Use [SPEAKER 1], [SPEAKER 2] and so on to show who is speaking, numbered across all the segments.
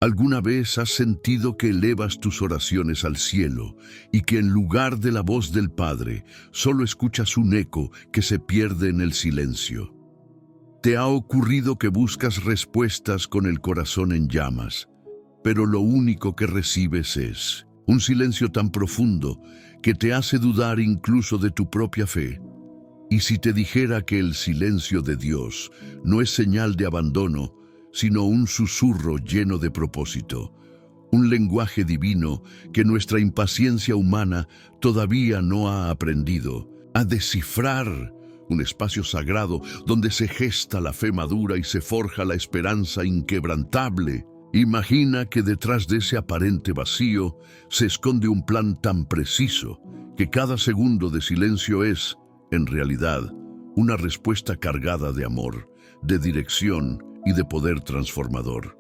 [SPEAKER 1] ¿Alguna vez has sentido que elevas tus oraciones al cielo y que en lugar de la voz del Padre solo escuchas un eco que se pierde en el silencio? ¿Te ha ocurrido que buscas respuestas con el corazón en llamas, pero lo único que recibes es un silencio tan profundo que te hace dudar incluso de tu propia fe? Y si te dijera que el silencio de Dios no es señal de abandono, sino un susurro lleno de propósito, un lenguaje divino que nuestra impaciencia humana todavía no ha aprendido a descifrar, un espacio sagrado donde se gesta la fe madura y se forja la esperanza inquebrantable? Imagina que detrás de ese aparente vacío se esconde un plan tan preciso que cada segundo de silencio es, en realidad, una respuesta cargada de amor, de dirección y de poder transformador.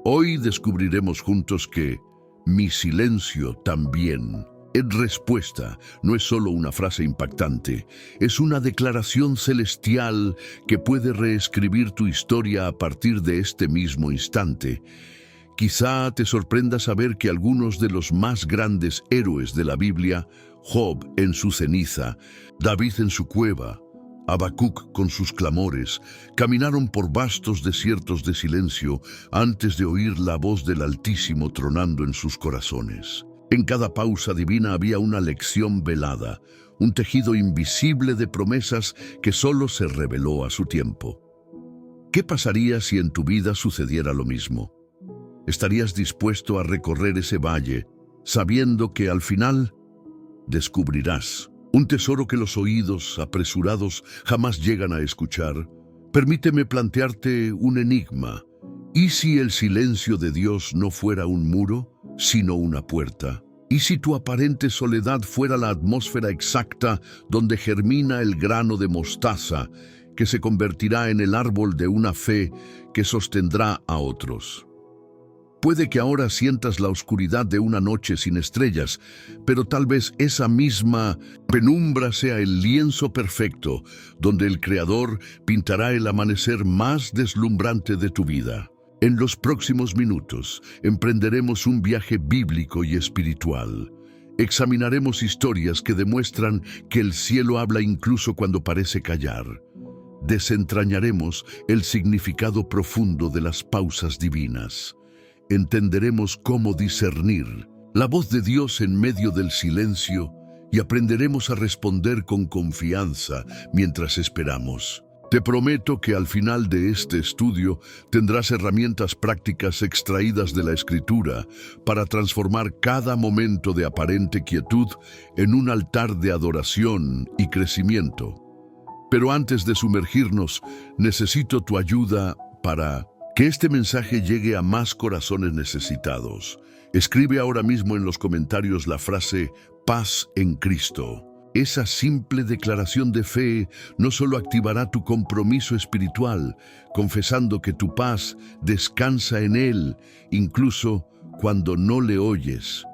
[SPEAKER 1] Hoy descubriremos juntos que mi silencio también es respuesta. No es solo una frase impactante, es una declaración celestial que puede reescribir tu historia a partir de este mismo instante. Quizá te sorprenda saber que algunos de los más grandes héroes de la Biblia, Job en su ceniza, David en su cueva, Habacuc con sus clamores, caminaron por vastos desiertos de silencio antes de oír la voz del Altísimo tronando en sus corazones. En cada pausa divina había una lección velada, un tejido invisible de promesas que solo se reveló a su tiempo. ¿Qué pasaría si en tu vida sucediera lo mismo? ¿Estarías dispuesto a recorrer ese valle, sabiendo que al final descubrirás un tesoro que los oídos apresurados jamás llegan a escuchar? Permíteme plantearte un enigma. ¿Y si el silencio de Dios no fuera un muro, sino una puerta? ¿Y si tu aparente soledad fuera la atmósfera exacta donde germina el grano de mostaza que se convertirá en el árbol de una fe que sostendrá a otros? Puede que ahora sientas la oscuridad de una noche sin estrellas, pero tal vez esa misma penumbra sea el lienzo perfecto donde el Creador pintará el amanecer más deslumbrante de tu vida. En los próximos minutos emprenderemos un viaje bíblico y espiritual. Examinaremos historias que demuestran que el cielo habla incluso cuando parece callar. Desentrañaremos el significado profundo de las pausas divinas. Entenderemos cómo discernir la voz de Dios en medio del silencio y aprenderemos a responder con confianza mientras esperamos. Te prometo que al final de este estudio tendrás herramientas prácticas extraídas de la Escritura para transformar cada momento de aparente quietud en un altar de adoración y crecimiento. Pero antes de sumergirnos, necesito tu ayuda para que este mensaje llegue a más corazones necesitados. Escribe ahora mismo en los comentarios la frase «Paz en Cristo». Esa simple declaración de fe no solo activará tu compromiso espiritual, confesando que tu paz descansa en Él, incluso cuando no le oyes,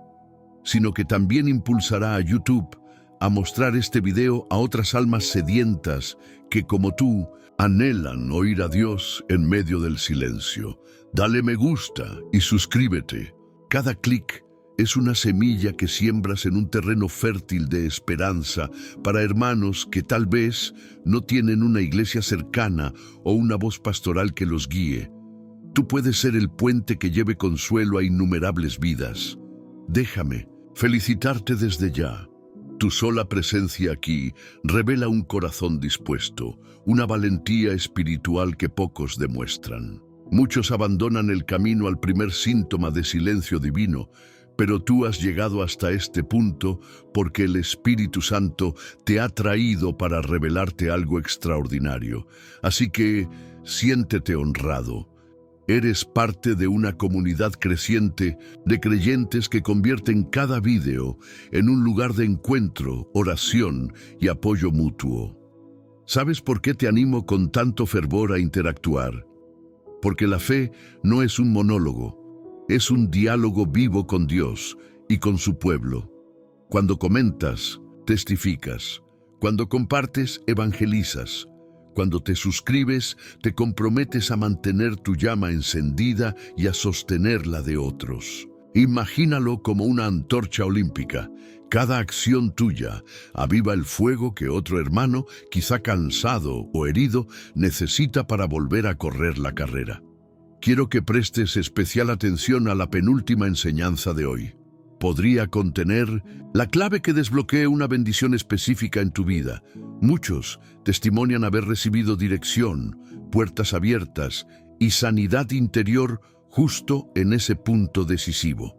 [SPEAKER 1] sino que también impulsará a YouTube a mostrar este video a otras almas sedientas que, como tú, anhelan oír a Dios en medio del silencio. Dale me gusta y suscríbete. Cada clic es una semilla que siembras en un terreno fértil de esperanza para hermanos que tal vez no tienen una iglesia cercana o una voz pastoral que los guíe. Tú puedes ser el puente que lleve consuelo a innumerables vidas. Déjame felicitarte desde ya. Tu sola presencia aquí revela un corazón dispuesto, una valentía espiritual que pocos demuestran. Muchos abandonan el camino al primer síntoma de silencio divino, pero tú has llegado hasta este punto porque el Espíritu Santo te ha traído para revelarte algo extraordinario. Así que siéntete honrado. Eres parte de una comunidad creciente de creyentes que convierten cada video en un lugar de encuentro, oración y apoyo mutuo. ¿Sabes por qué te animo con tanto fervor a interactuar? Porque la fe no es un monólogo. Es un diálogo vivo con Dios y con su pueblo. Cuando comentas, testificas. Cuando compartes, evangelizas. Cuando te suscribes, te comprometes a mantener tu llama encendida y a sostenerla de otros. Imagínalo como una antorcha olímpica. Cada acción tuya aviva el fuego que otro hermano, quizá cansado o herido, necesita para volver a correr la carrera. Quiero que prestes especial atención a la penúltima enseñanza de hoy. Podría contener la clave que desbloquee una bendición específica en tu vida. Muchos testimonian haber recibido dirección, puertas abiertas y sanidad interior justo en ese punto decisivo.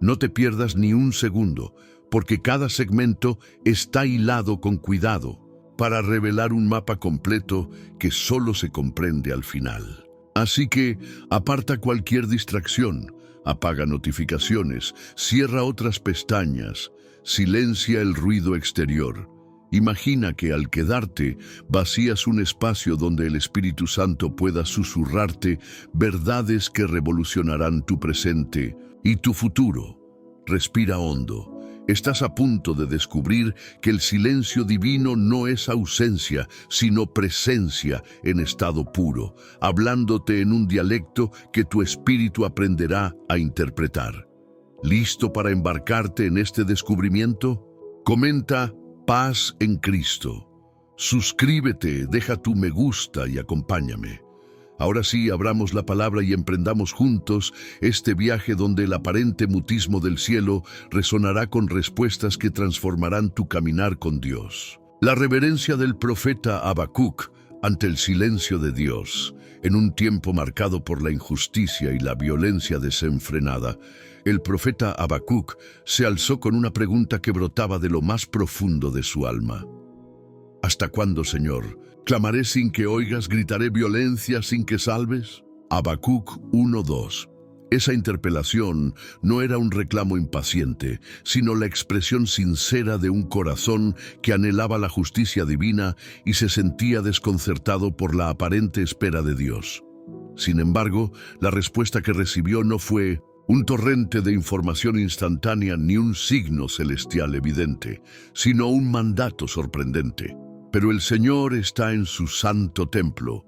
[SPEAKER 1] No te pierdas ni un segundo, porque cada segmento está hilado con cuidado para revelar un mapa completo que solo se comprende al final. Así que aparta cualquier distracción, apaga notificaciones, cierra otras pestañas, silencia el ruido exterior. Imagina que al quedarte, vacías un espacio donde el Espíritu Santo pueda susurrarte verdades que revolucionarán tu presente y tu futuro. Respira hondo. Estás a punto de descubrir que el silencio divino no es ausencia, sino presencia en estado puro, hablándote en un dialecto que tu espíritu aprenderá a interpretar. ¿Listo para embarcarte en este descubrimiento? Comenta Paz en Cristo. Suscríbete, deja tu me gusta y acompáñame. Ahora sí, abramos la palabra y emprendamos juntos este viaje donde el aparente mutismo del cielo resonará con respuestas que transformarán tu caminar con Dios. La reverencia del profeta Habacuc ante el silencio de Dios. En un tiempo marcado por la injusticia y la violencia desenfrenada, el profeta Habacuc se alzó con una pregunta que brotaba de lo más profundo de su alma. ¿Hasta cuándo, Señor? ¿Clamaré sin que oigas? ¿Gritaré violencia sin que salves? Habacuc 1:2. Esa interpelación no era un reclamo impaciente, sino la expresión sincera de un corazón que anhelaba la justicia divina y se sentía desconcertado por la aparente espera de Dios. Sin embargo, la respuesta que recibió no fue un torrente de información instantánea ni un signo celestial evidente, sino un mandato sorprendente. Pero el Señor está en su santo templo.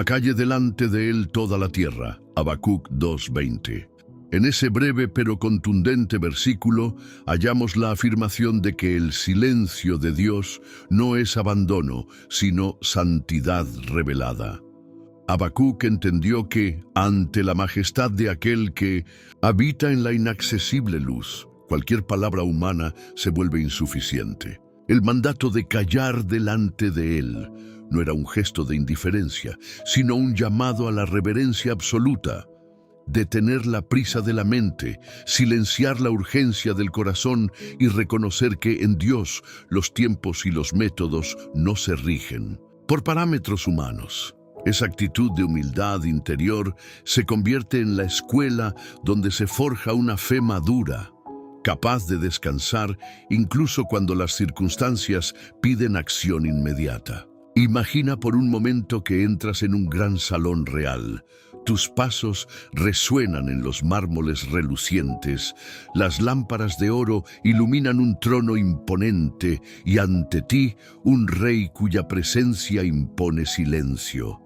[SPEAKER 1] Calle delante de él toda la tierra. Habacuc 2:20. En ese breve pero contundente versículo hallamos la afirmación de que el silencio de Dios no es abandono, sino santidad revelada. Habacuc entendió que, ante la majestad de aquel que habita en la inaccesible luz, cualquier palabra humana se vuelve insuficiente. El mandato de callar delante de él no era un gesto de indiferencia, sino un llamado a la reverencia absoluta. Detener la prisa de la mente, silenciar la urgencia del corazón y reconocer que en Dios los tiempos y los métodos no se rigen por parámetros humanos. Esa actitud de humildad interior se convierte en la escuela donde se forja una fe madura, capaz de descansar incluso cuando las circunstancias piden acción inmediata. Imagina por un momento que entras en un gran salón real. Tus pasos resuenan en los mármoles relucientes, las lámparas de oro iluminan un trono imponente y ante ti un rey cuya presencia impone silencio.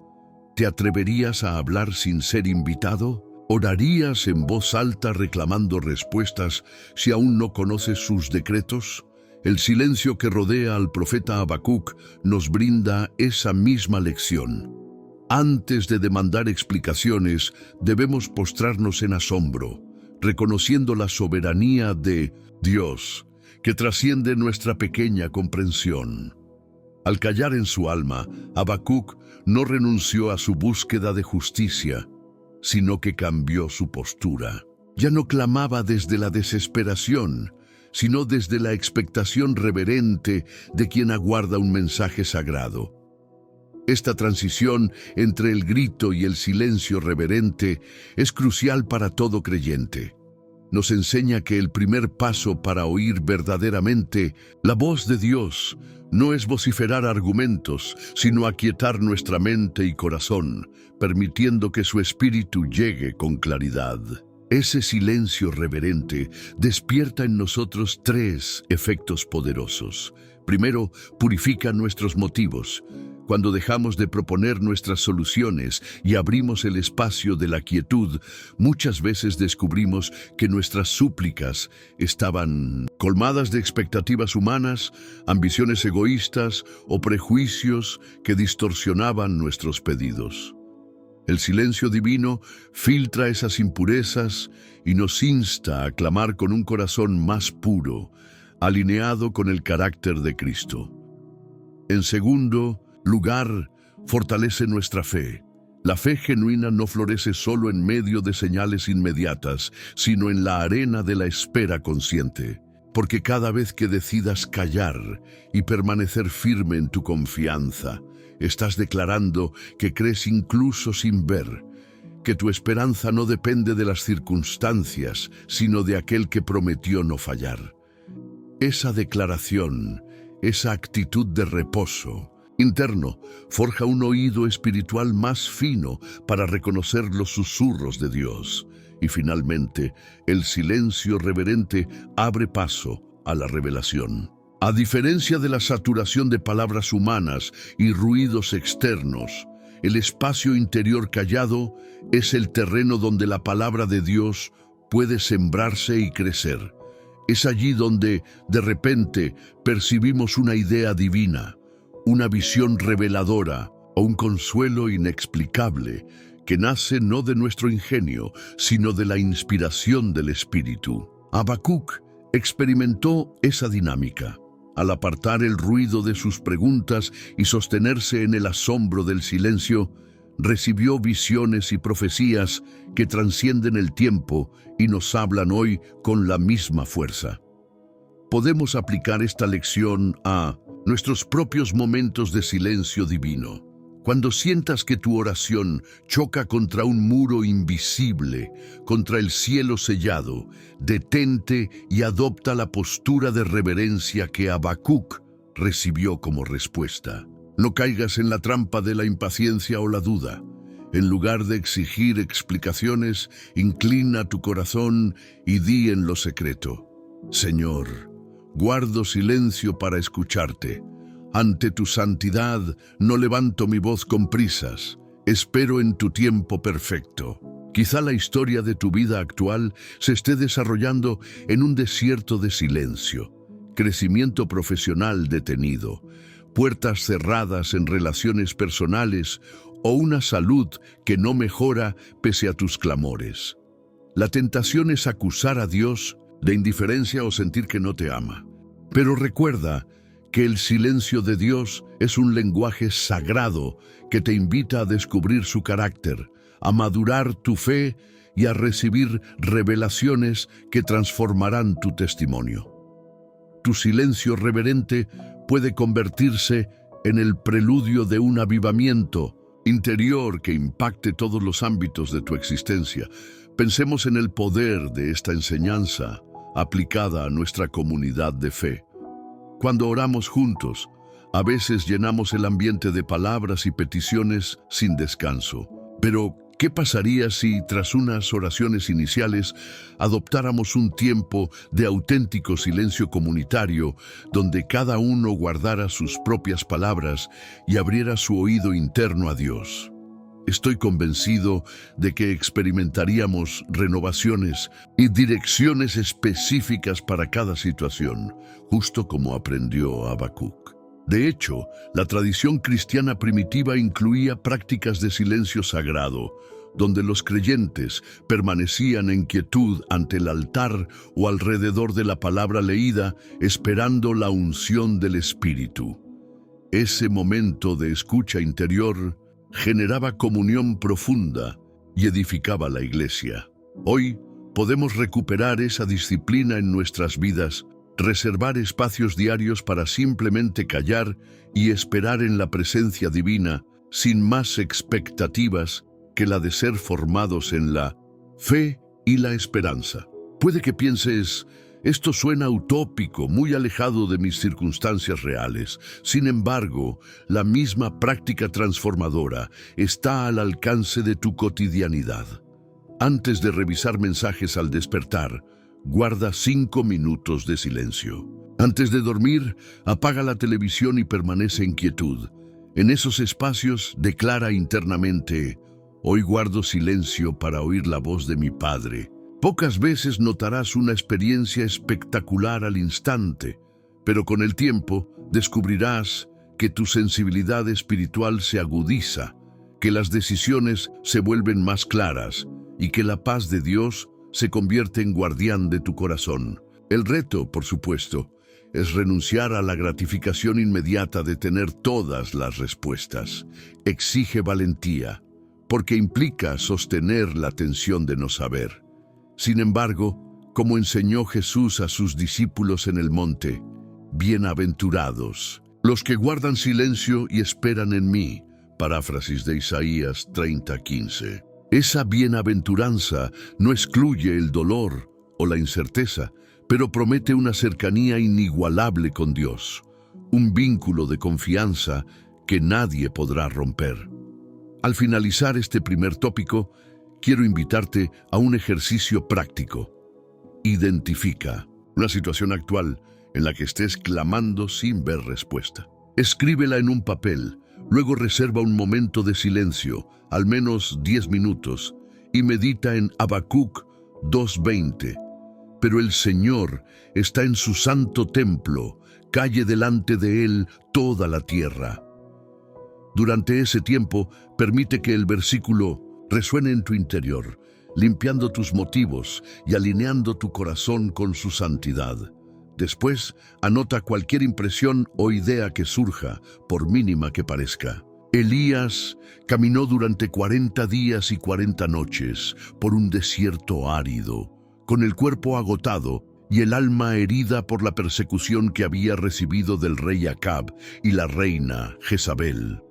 [SPEAKER 1] ¿Te atreverías a hablar sin ser invitado? ¿Orarías en voz alta reclamando respuestas si aún no conoces sus decretos? El silencio que rodea al profeta Habacuc nos brinda esa misma lección. Antes de demandar explicaciones, debemos postrarnos en asombro, reconociendo la soberanía de Dios, que trasciende nuestra pequeña comprensión. Al callar en su alma, Habacuc no renunció a su búsqueda de justicia, sino que cambió su postura. Ya no clamaba desde la desesperación, sino desde la expectación reverente de quien aguarda un mensaje sagrado. Esta transición entre el grito y el silencio reverente es crucial para todo creyente. Nos enseña que el primer paso para oír verdaderamente la voz de Dios no es vociferar argumentos, sino aquietar nuestra mente y corazón, permitiendo que su espíritu llegue con claridad. Ese silencio reverente despierta en nosotros tres efectos poderosos. Primero, purifica nuestros motivos. Cuando dejamos de proponer nuestras soluciones y abrimos el espacio de la quietud, muchas veces descubrimos que nuestras súplicas estaban colmadas de expectativas humanas, ambiciones egoístas o prejuicios que distorsionaban nuestros pedidos. El silencio divino filtra esas impurezas y nos insta a clamar con un corazón más puro, alineado con el carácter de Cristo. En segundo lugar, fortalece nuestra fe. La fe genuina no florece solo en medio de señales inmediatas, sino en la arena de la espera consciente. Porque cada vez que decidas callar y permanecer firme en tu confianza, estás declarando que crees incluso sin ver, que tu esperanza no depende de las circunstancias, sino de aquel que prometió no fallar. Esa declaración, esa actitud de reposo interno, forja un oído espiritual más fino para reconocer los susurros de Dios. Y finalmente, el silencio reverente abre paso a la revelación. A diferencia de la saturación de palabras humanas y ruidos externos, el espacio interior callado es el terreno donde la palabra de Dios puede sembrarse y crecer. Es allí donde, de repente, percibimos una idea divina, una visión reveladora o un consuelo inexplicable que nace no de nuestro ingenio, sino de la inspiración del Espíritu. Habacuc experimentó esa dinámica. Al apartar el ruido de sus preguntas y sostenerse en el asombro del silencio, recibió visiones y profecías que trascienden el tiempo y nos hablan hoy con la misma fuerza. Podemos aplicar esta lección a nuestros propios momentos de silencio divino. Cuando sientas que tu oración choca contra un muro invisible, contra el cielo sellado, detente y adopta la postura de reverencia que Habacuc recibió como respuesta. No caigas en la trampa de la impaciencia o la duda. En lugar de exigir explicaciones, inclina tu corazón y di en lo secreto: Señor, guardo silencio para escucharte. Ante tu santidad no levanto mi voz con prisas. Espero en tu tiempo perfecto. Quizá la historia de tu vida actual se esté desarrollando en un desierto de silencio, crecimiento profesional detenido, puertas cerradas en relaciones personales o una salud que no mejora pese a tus clamores. La tentación es acusar a Dios de indiferencia o sentir que no te ama. Pero recuerda que el silencio de Dios es un lenguaje sagrado que te invita a descubrir su carácter, a madurar tu fe y a recibir revelaciones que transformarán tu testimonio. Tu silencio reverente puede convertirse en el preludio de un avivamiento interior que impacte todos los ámbitos de tu existencia. Pensemos en el poder de esta enseñanza aplicada a nuestra comunidad de fe. Cuando oramos juntos, a veces llenamos el ambiente de palabras y peticiones sin descanso. Pero, ¿qué pasaría si, tras unas oraciones iniciales, adoptáramos un tiempo de auténtico silencio comunitario, donde cada uno guardara sus propias palabras y abriera su oído interno a Dios? Estoy convencido de que experimentaríamos renovaciones y direcciones específicas para cada situación, justo como aprendió Habacuc. De hecho, la tradición cristiana primitiva incluía prácticas de silencio sagrado, donde los creyentes permanecían en quietud ante el altar o alrededor de la palabra leída, esperando la unción del Espíritu. Ese momento de escucha interior generaba comunión profunda y edificaba la iglesia. Hoy podemos recuperar esa disciplina en nuestras vidas, reservar espacios diarios para simplemente callar y esperar en la presencia divina, sin más expectativas que la de ser formados en la fe y la esperanza. Puede que pienses: esto suena utópico, muy alejado de mis circunstancias reales. Sin embargo, la misma práctica transformadora está al alcance de tu cotidianidad. Antes de revisar mensajes al despertar, guarda 5 minutos de silencio. Antes de dormir, apaga la televisión y permanece en quietud. En esos espacios declara internamente: hoy guardo silencio para oír la voz de mi Padre. Pocas veces notarás una experiencia espectacular al instante, pero con el tiempo descubrirás que tu sensibilidad espiritual se agudiza, que las decisiones se vuelven más claras y que la paz de Dios se convierte en guardián de tu corazón. El reto, por supuesto, es renunciar a la gratificación inmediata de tener todas las respuestas. Exige valentía, porque implica sostener la tensión de no saber. Sin embargo, como enseñó Jesús a sus discípulos en el monte: bienaventurados los que guardan silencio y esperan en mí. Paráfrasis de Isaías 30:15. Esa bienaventuranza no excluye el dolor o la incerteza, pero promete una cercanía inigualable con Dios, un vínculo de confianza que nadie podrá romper. Al finalizar este primer tópico, quiero invitarte a un ejercicio práctico. Identifica una situación actual en la que estés clamando sin ver respuesta. Escríbela en un papel, luego reserva un momento de silencio, al menos 10 minutos, y medita en Habacuc 2:20. Pero el Señor está en su santo templo, calle delante de él toda la tierra. Durante ese tiempo, permite que el versículo resuene en tu interior, limpiando tus motivos y alineando tu corazón con su santidad. Después, anota cualquier impresión o idea que surja, por mínima que parezca. Elías caminó durante 40 días y 40 noches por un desierto árido, con el cuerpo agotado y el alma herida por la persecución que había recibido del rey Acab y la reina Jezabel.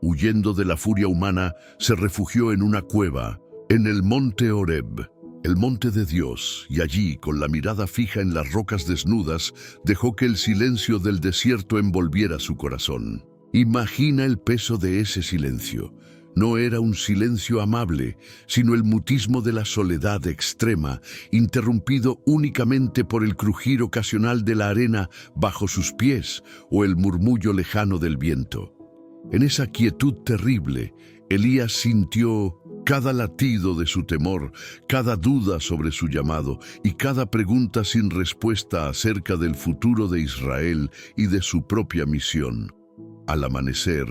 [SPEAKER 1] Huyendo de la furia humana, se refugió en una cueva, en el monte Horeb, el monte de Dios, y allí, con la mirada fija en las rocas desnudas, dejó que el silencio del desierto envolviera su corazón. Imagina el peso de ese silencio. No era un silencio amable, sino el mutismo de la soledad extrema, interrumpido únicamente por el crujir ocasional de la arena bajo sus pies o el murmullo lejano del viento. En esa quietud terrible, Elías sintió cada latido de su temor, cada duda sobre su llamado y cada pregunta sin respuesta acerca del futuro de Israel y de su propia misión. Al amanecer,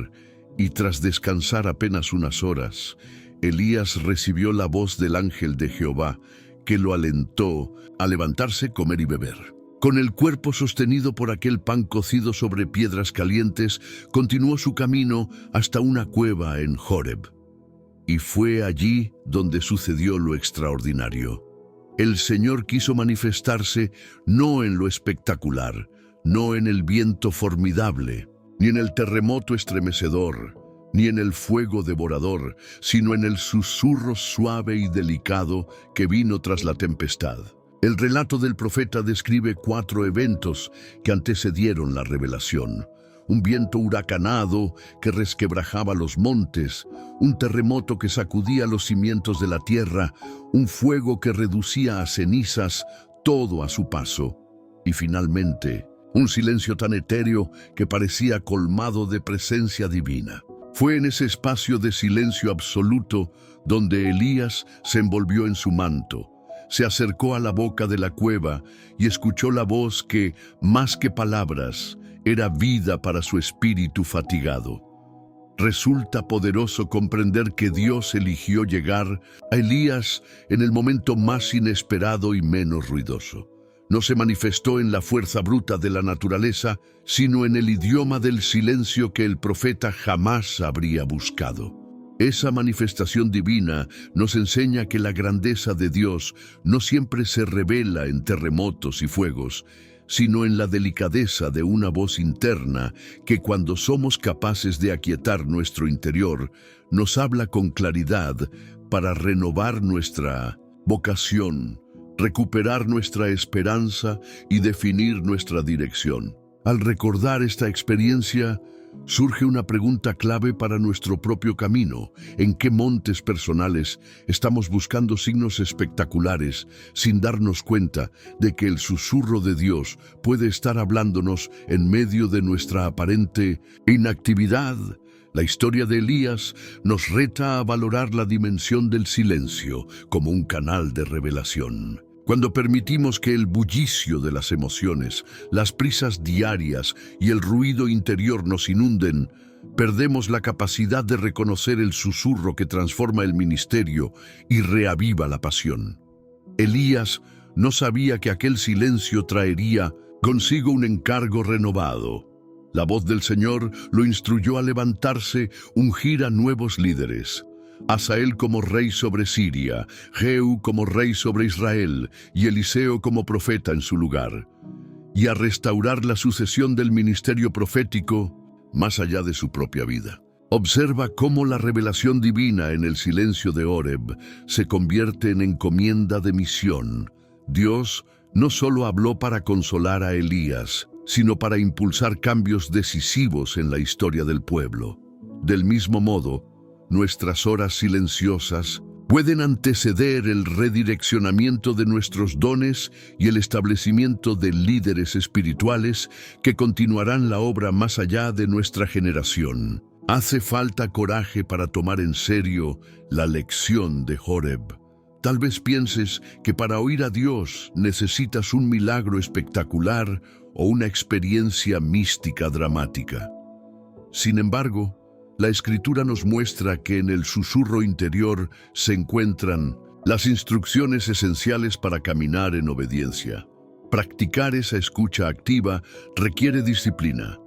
[SPEAKER 1] y tras descansar apenas unas horas, Elías recibió la voz del ángel de Jehová, que lo alentó a levantarse, comer y beber. Con el cuerpo sostenido por aquel pan cocido sobre piedras calientes, continuó su camino hasta una cueva en Horeb. Y fue allí donde sucedió lo extraordinario. El Señor quiso manifestarse no en lo espectacular, no en el viento formidable, ni en el terremoto estremecedor, ni en el fuego devorador, sino en el susurro suave y delicado que vino tras la tempestad. El relato del profeta describe 4 eventos que antecedieron la revelación: un viento huracanado que resquebrajaba los montes, un terremoto que sacudía los cimientos de la tierra, un fuego que reducía a cenizas todo a su paso, y finalmente, un silencio tan etéreo que parecía colmado de presencia divina. Fue en ese espacio de silencio absoluto donde Elías se envolvió en su manto, se acercó a la boca de la cueva y escuchó la voz que, más que palabras, era vida para su espíritu fatigado. Resulta poderoso comprender que Dios eligió llegar a Elías en el momento más inesperado y menos ruidoso. No se manifestó en la fuerza bruta de la naturaleza, sino en el idioma del silencio que el profeta jamás habría buscado. Esa manifestación divina nos enseña que la grandeza de Dios no siempre se revela en terremotos y fuegos, sino en la delicadeza de una voz interna que, cuando somos capaces de aquietar nuestro interior, nos habla con claridad para renovar nuestra vocación, recuperar nuestra esperanza y definir nuestra dirección. Al recordar esta experiencia, surge una pregunta clave para nuestro propio camino. ¿En qué montes personales estamos buscando signos espectaculares sin darnos cuenta de que el susurro de Dios puede estar hablándonos en medio de nuestra aparente inactividad? La historia de Elías nos reta a valorar la dimensión del silencio como un canal de revelación. Cuando permitimos que el bullicio de las emociones, las prisas diarias y el ruido interior nos inunden, perdemos la capacidad de reconocer el susurro que transforma el ministerio y reaviva la pasión. Elías no sabía que aquel silencio traería consigo un encargo renovado. La voz del Señor lo instruyó a levantarse, ungir a nuevos líderes. Asael como rey sobre Siria, Jehú como rey sobre Israel y Eliseo como profeta en su lugar, y a restaurar la sucesión del ministerio profético más allá de su propia vida. Observa cómo la revelación divina en el silencio de Horeb se convierte en encomienda de misión. Dios no solo habló para consolar a Elías, sino para impulsar cambios decisivos en la historia del pueblo. Del mismo modo, nuestras horas silenciosas pueden anteceder el redireccionamiento de nuestros dones y el establecimiento de líderes espirituales que continuarán la obra más allá de nuestra generación. Hace falta coraje para tomar en serio la lección de Horeb. Tal vez pienses que para oír a Dios necesitas un milagro espectacular o una experiencia mística dramática. Sin embargo, la Escritura nos muestra que en el susurro interior se encuentran las instrucciones esenciales para caminar en obediencia. Practicar esa escucha activa requiere disciplina.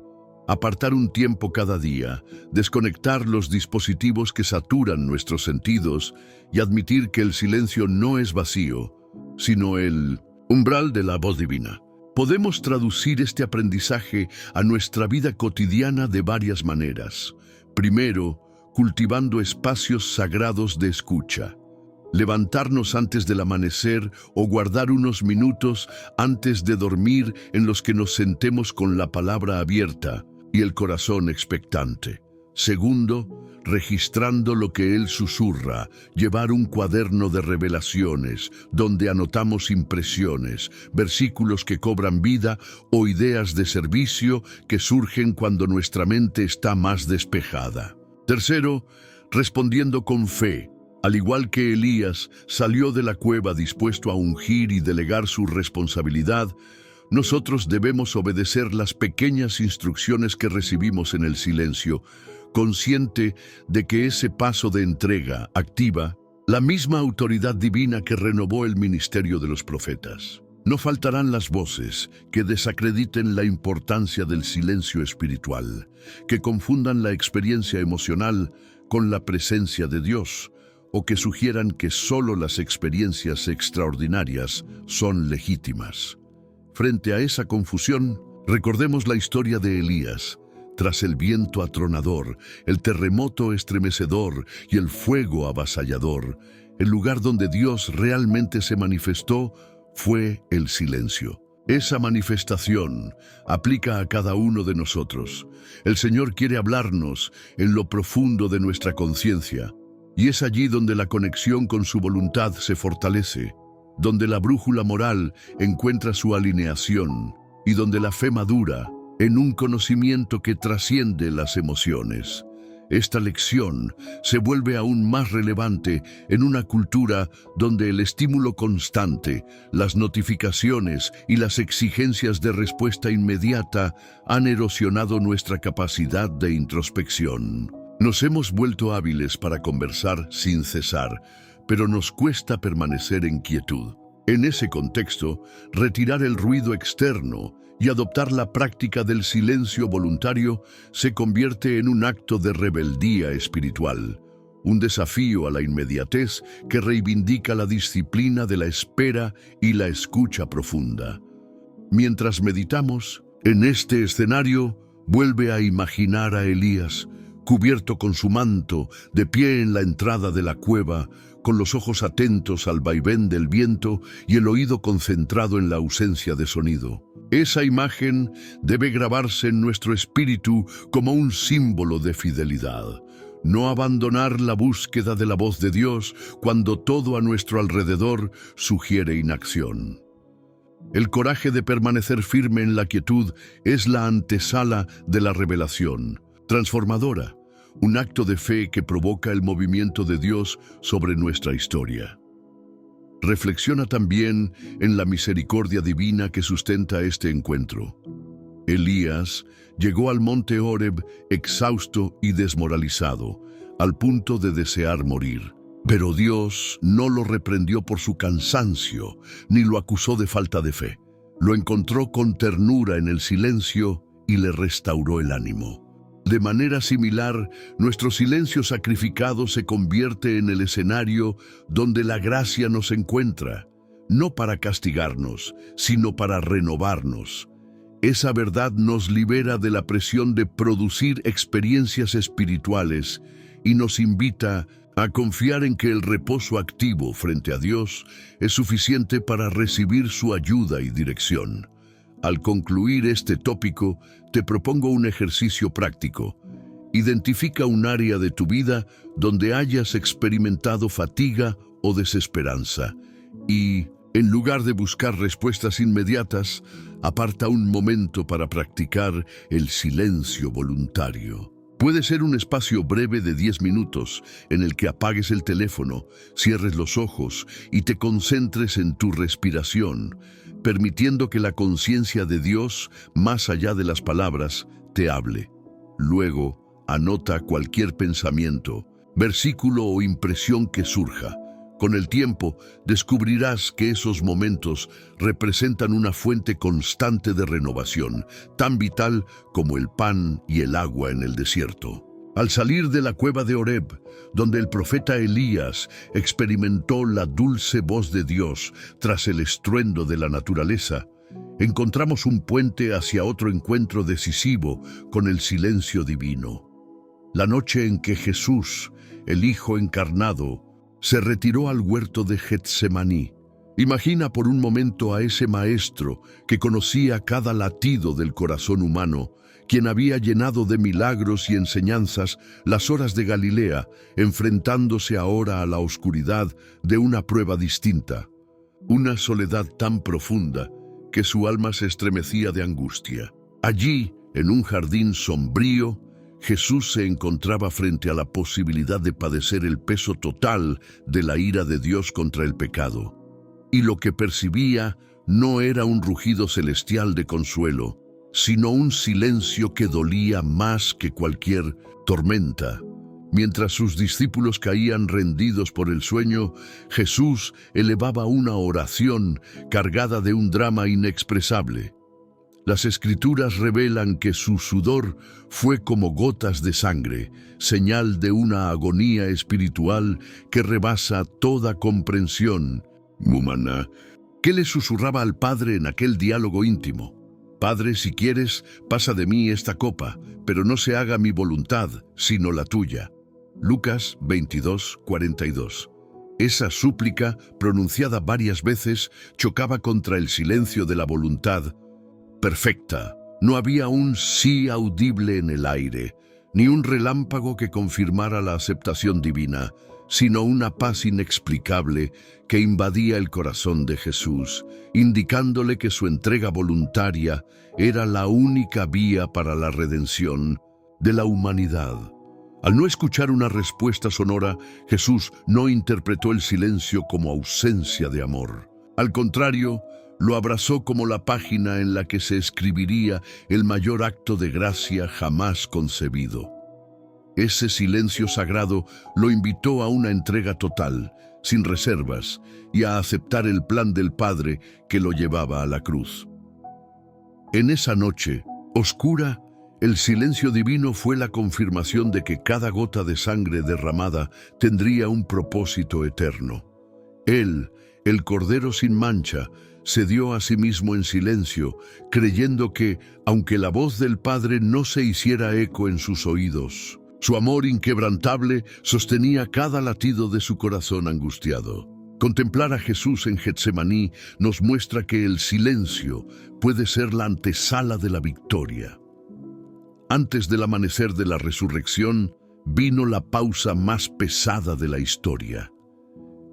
[SPEAKER 1] Apartar un tiempo cada día, desconectar los dispositivos que saturan nuestros sentidos y admitir que el silencio no es vacío, sino el umbral de la voz divina. Podemos traducir este aprendizaje a nuestra vida cotidiana de varias maneras. Primero, cultivando espacios sagrados de escucha. Levantarnos antes del amanecer o guardar unos minutos antes de dormir en los que nos sentemos con la palabra abierta y el corazón expectante. Segundo, registrando lo que Él susurra, llevar un cuaderno de revelaciones donde anotamos impresiones, versículos que cobran vida o ideas de servicio que surgen cuando nuestra mente está más despejada. Tercero, respondiendo con fe. Al igual que Elías salió de la cueva dispuesto a ungir y delegar su responsabilidad, nosotros debemos obedecer las pequeñas instrucciones que recibimos en el silencio, consciente de que ese paso de entrega activa la misma autoridad divina que renovó el ministerio de los profetas. No faltarán las voces que desacrediten la importancia del silencio espiritual, que confundan la experiencia emocional con la presencia de Dios, o que sugieran que solo las experiencias extraordinarias son legítimas. Frente a esa confusión, recordemos la historia de Elías. Tras el viento atronador, el terremoto estremecedor y el fuego avasallador, el lugar donde Dios realmente se manifestó fue el silencio. Esa manifestación aplica a cada uno de nosotros. El Señor quiere hablarnos en lo profundo de nuestra conciencia, y es allí donde la conexión con su voluntad se fortalece, donde la brújula moral encuentra su alineación y donde la fe madura en un conocimiento que trasciende las emociones. Esta lección se vuelve aún más relevante en una cultura donde el estímulo constante, las notificaciones y las exigencias de respuesta inmediata han erosionado nuestra capacidad de introspección. Nos hemos vuelto hábiles para conversar sin cesar, pero nos cuesta permanecer en quietud. En ese contexto, retirar el ruido externo y adoptar la práctica del silencio voluntario se convierte en un acto de rebeldía espiritual, un desafío a la inmediatez que reivindica la disciplina de la espera y la escucha profunda. Mientras meditamos, en este escenario, vuelve a imaginar a Elías, cubierto con su manto, de pie en la entrada de la cueva, con los ojos atentos al vaivén del viento y el oído concentrado en la ausencia de sonido. Esa imagen debe grabarse en nuestro espíritu como un símbolo de fidelidad. No abandonar la búsqueda de la voz de Dios cuando todo a nuestro alrededor sugiere inacción. El coraje de permanecer firme en la quietud es la antesala de la revelación, transformadora, un acto de fe que provoca el movimiento de Dios sobre nuestra historia. Reflexiona también en la misericordia divina que sustenta este encuentro. Elías llegó al monte Horeb exhausto y desmoralizado, al punto de desear morir. Pero Dios no lo reprendió por su cansancio, ni lo acusó de falta de fe. Lo encontró con ternura en el silencio y le restauró el ánimo. De manera similar, nuestro silencio sacrificado se convierte en el escenario donde la gracia nos encuentra, no para castigarnos, sino para renovarnos. Esa verdad nos libera de la presión de producir experiencias espirituales y nos invita a confiar en que el reposo activo frente a Dios es suficiente para recibir su ayuda y dirección. Al concluir este tópico, te propongo un ejercicio práctico. Identifica un área de tu vida donde hayas experimentado fatiga o desesperanza y, en lugar de buscar respuestas inmediatas, aparta un momento para practicar el silencio voluntario. Puede ser un espacio breve de 10 minutos en el que apagues el teléfono, cierres los ojos y te concentres en tu respiración, permitiendo que la conciencia de Dios, más allá de las palabras, te hable. Luego, anota cualquier pensamiento, versículo o impresión que surja. Con el tiempo, descubrirás que esos momentos representan una fuente constante de renovación, tan vital como el pan y el agua en el desierto. Al salir de la cueva de Horeb, donde el profeta Elías experimentó la dulce voz de Dios tras el estruendo de la naturaleza, encontramos un puente hacia otro encuentro decisivo con el silencio divino. La noche en que Jesús, el Hijo encarnado, se retiró al huerto de Getsemaní. Imagina por un momento a ese maestro que conocía cada latido del corazón humano, quien había llenado de milagros y enseñanzas las horas de Galilea, enfrentándose ahora a la oscuridad de una prueba distinta, una soledad tan profunda que su alma se estremecía de angustia. Allí, en un jardín sombrío, Jesús se encontraba frente a la posibilidad de padecer el peso total de la ira de Dios contra el pecado. Y lo que percibía no era un rugido celestial de consuelo, sino un silencio que dolía más que cualquier tormenta. Mientras sus discípulos caían rendidos por el sueño, Jesús elevaba una oración cargada de un drama inexpresable. Las Escrituras revelan que su sudor fue como gotas de sangre, señal de una agonía espiritual que rebasa toda comprensión humana. ¿Qué le susurraba al Padre en aquel diálogo íntimo? Padre, si quieres, pasa de mí esta copa, pero no se haga mi voluntad, sino la tuya. Lucas 22:42. Esa súplica, pronunciada varias veces, chocaba contra el silencio de la voluntad perfecta. No había un sí audible en el aire, ni un relámpago que confirmara la aceptación divina, sino una paz inexplicable que invadía el corazón de Jesús, indicándole que su entrega voluntaria era la única vía para la redención de la humanidad. Al no escuchar una respuesta sonora, Jesús no interpretó el silencio como ausencia de amor. Al contrario, lo abrazó como la página en la que se escribiría el mayor acto de gracia jamás concebido. Ese silencio sagrado lo invitó a una entrega total, sin reservas, y a aceptar el plan del Padre que lo llevaba a la cruz. En esa noche oscura, el silencio divino fue la confirmación de que cada gota de sangre derramada tendría un propósito eterno. Él, el Cordero sin mancha, se dio a sí mismo en silencio, creyendo que, aunque la voz del Padre no se hiciera eco en sus oídos, su amor inquebrantable sostenía cada latido de su corazón angustiado. Contemplar a Jesús en Getsemaní nos muestra que el silencio puede ser la antesala de la victoria. Antes del amanecer de la resurrección, vino la pausa más pesada de la historia.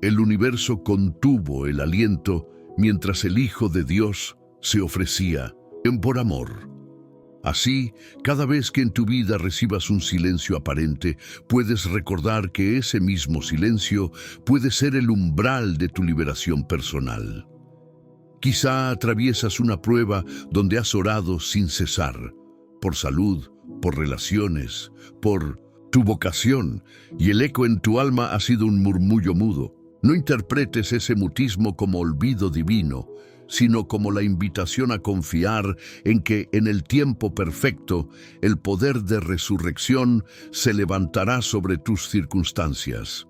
[SPEAKER 1] El universo contuvo el aliento mientras el Hijo de Dios se ofrecía por amor. Así, cada vez que en tu vida recibas un silencio aparente, puedes recordar que ese mismo silencio puede ser el umbral de tu liberación personal. Quizá atraviesas una prueba donde has orado sin cesar, por salud, por relaciones, por tu vocación, y el eco en tu alma ha sido un murmullo mudo. No interpretes ese mutismo como olvido divino, sino como la invitación a confiar en que en el tiempo perfecto el poder de resurrección se levantará sobre tus circunstancias.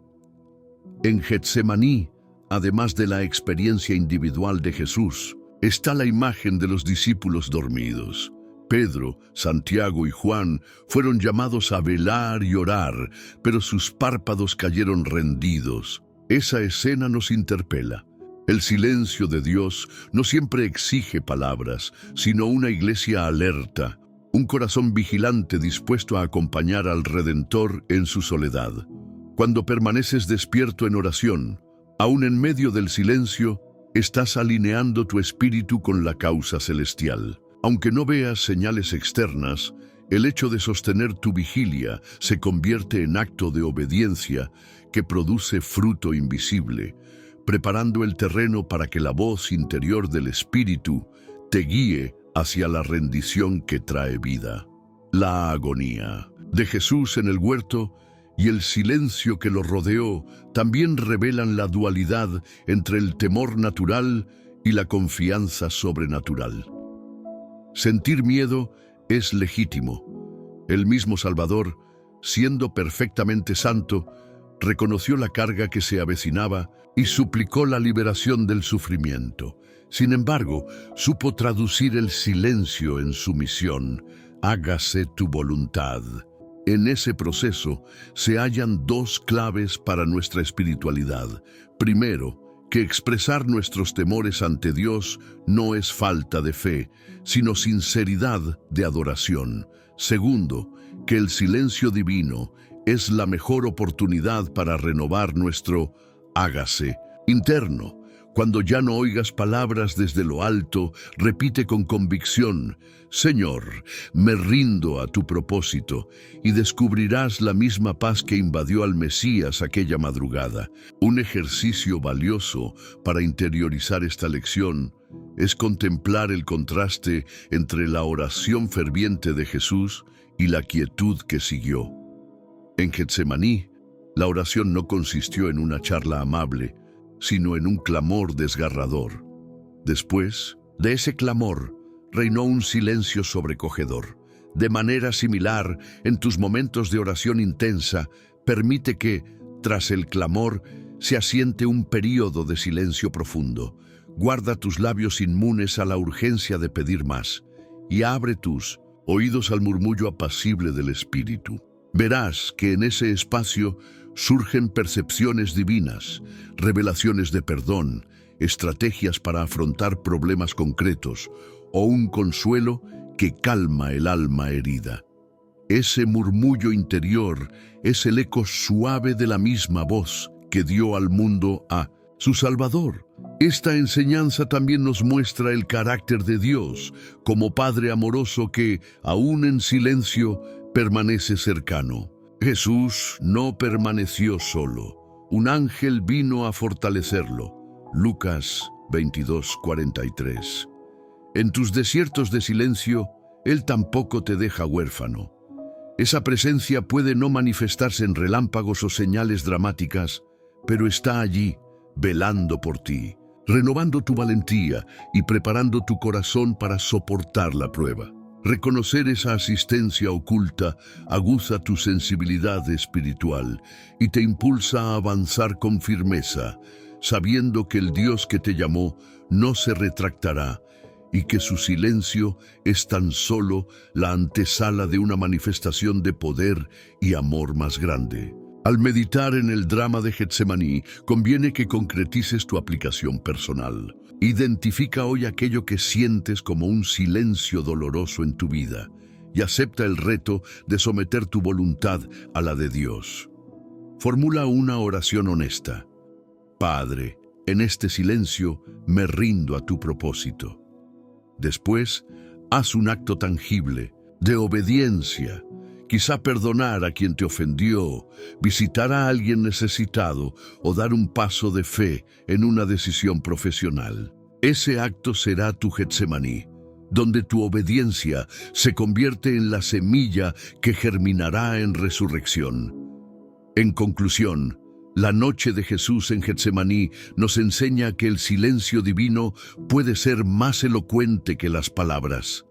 [SPEAKER 1] En Getsemaní, además de la experiencia individual de Jesús, está la imagen de los discípulos dormidos. Pedro, Santiago y Juan fueron llamados a velar y orar, pero sus párpados cayeron rendidos. Esa escena nos interpela. El silencio de Dios no siempre exige palabras, sino una iglesia alerta, un corazón vigilante dispuesto a acompañar al Redentor en su soledad. Cuando permaneces despierto en oración, aún en medio del silencio, estás alineando tu espíritu con la causa celestial. Aunque no veas señales externas, el hecho de sostener tu vigilia se convierte en acto de obediencia que produce fruto invisible, preparando el terreno para que la voz interior del Espíritu te guíe hacia la rendición que trae vida. La agonía de Jesús en el huerto y el silencio que lo rodeó también revelan la dualidad entre el temor natural y la confianza sobrenatural. Sentir miedo es legítimo. El mismo Salvador, siendo perfectamente santo, reconoció la carga que se avecinaba y suplicó la liberación del sufrimiento. Sin embargo, supo traducir el silencio en sumisión. Hágase tu voluntad. En ese proceso se hallan dos claves para nuestra espiritualidad. Primero, que expresar nuestros temores ante Dios no es falta de fe, sino sinceridad de adoración. Segundo, que el silencio divino es la mejor oportunidad para renovar nuestro hágase interno. Cuando ya no oigas palabras desde lo alto, repite con convicción: Señor, me rindo a tu propósito, y descubrirás la misma paz que invadió al Mesías aquella madrugada. Un ejercicio valioso para interiorizar esta lección es contemplar el contraste entre la oración ferviente de Jesús y la quietud que siguió. En Getsemaní, la oración no consistió en una charla amable, sino en un clamor desgarrador. Después de ese clamor, reinó un silencio sobrecogedor. De manera similar, en tus momentos de oración intensa, permite que, tras el clamor, se asiente un período de silencio profundo. Guarda tus labios inmunes a la urgencia de pedir más, y abre tus oídos al murmullo apacible del Espíritu. Verás que en ese espacio surgen percepciones divinas, revelaciones de perdón, estrategias para afrontar problemas concretos o un consuelo que calma el alma herida. Ese murmullo interior es el eco suave de la misma voz que dio al mundo a su Salvador. Esta enseñanza también nos muestra el carácter de Dios como Padre amoroso que, aún en silencio, permanece cercano. Jesús no permaneció solo. Un ángel vino a fortalecerlo. Lucas 22:43. En tus desiertos de silencio, Él tampoco te deja huérfano. Esa presencia puede no manifestarse en relámpagos o señales dramáticas, pero está allí, velando por ti, renovando tu valentía y preparando tu corazón para soportar la prueba. Reconocer esa asistencia oculta aguza tu sensibilidad espiritual y te impulsa a avanzar con firmeza, sabiendo que el Dios que te llamó no se retractará y que su silencio es tan solo la antesala de una manifestación de poder y amor más grande. Al meditar en el drama de Getsemaní, conviene que concretices tu aplicación personal. Identifica hoy aquello que sientes como un silencio doloroso en tu vida y acepta el reto de someter tu voluntad a la de Dios. Formula una oración honesta. Padre, en este silencio me rindo a tu propósito. Después, haz un acto tangible de obediencia. Quizá perdonar a quien te ofendió, visitar a alguien necesitado o dar un paso de fe en una decisión profesional. Ese acto será tu Getsemaní, donde tu obediencia se convierte en la semilla que germinará en resurrección. En conclusión, la noche de Jesús en Getsemaní nos enseña que el silencio divino puede ser más elocuente que las palabras.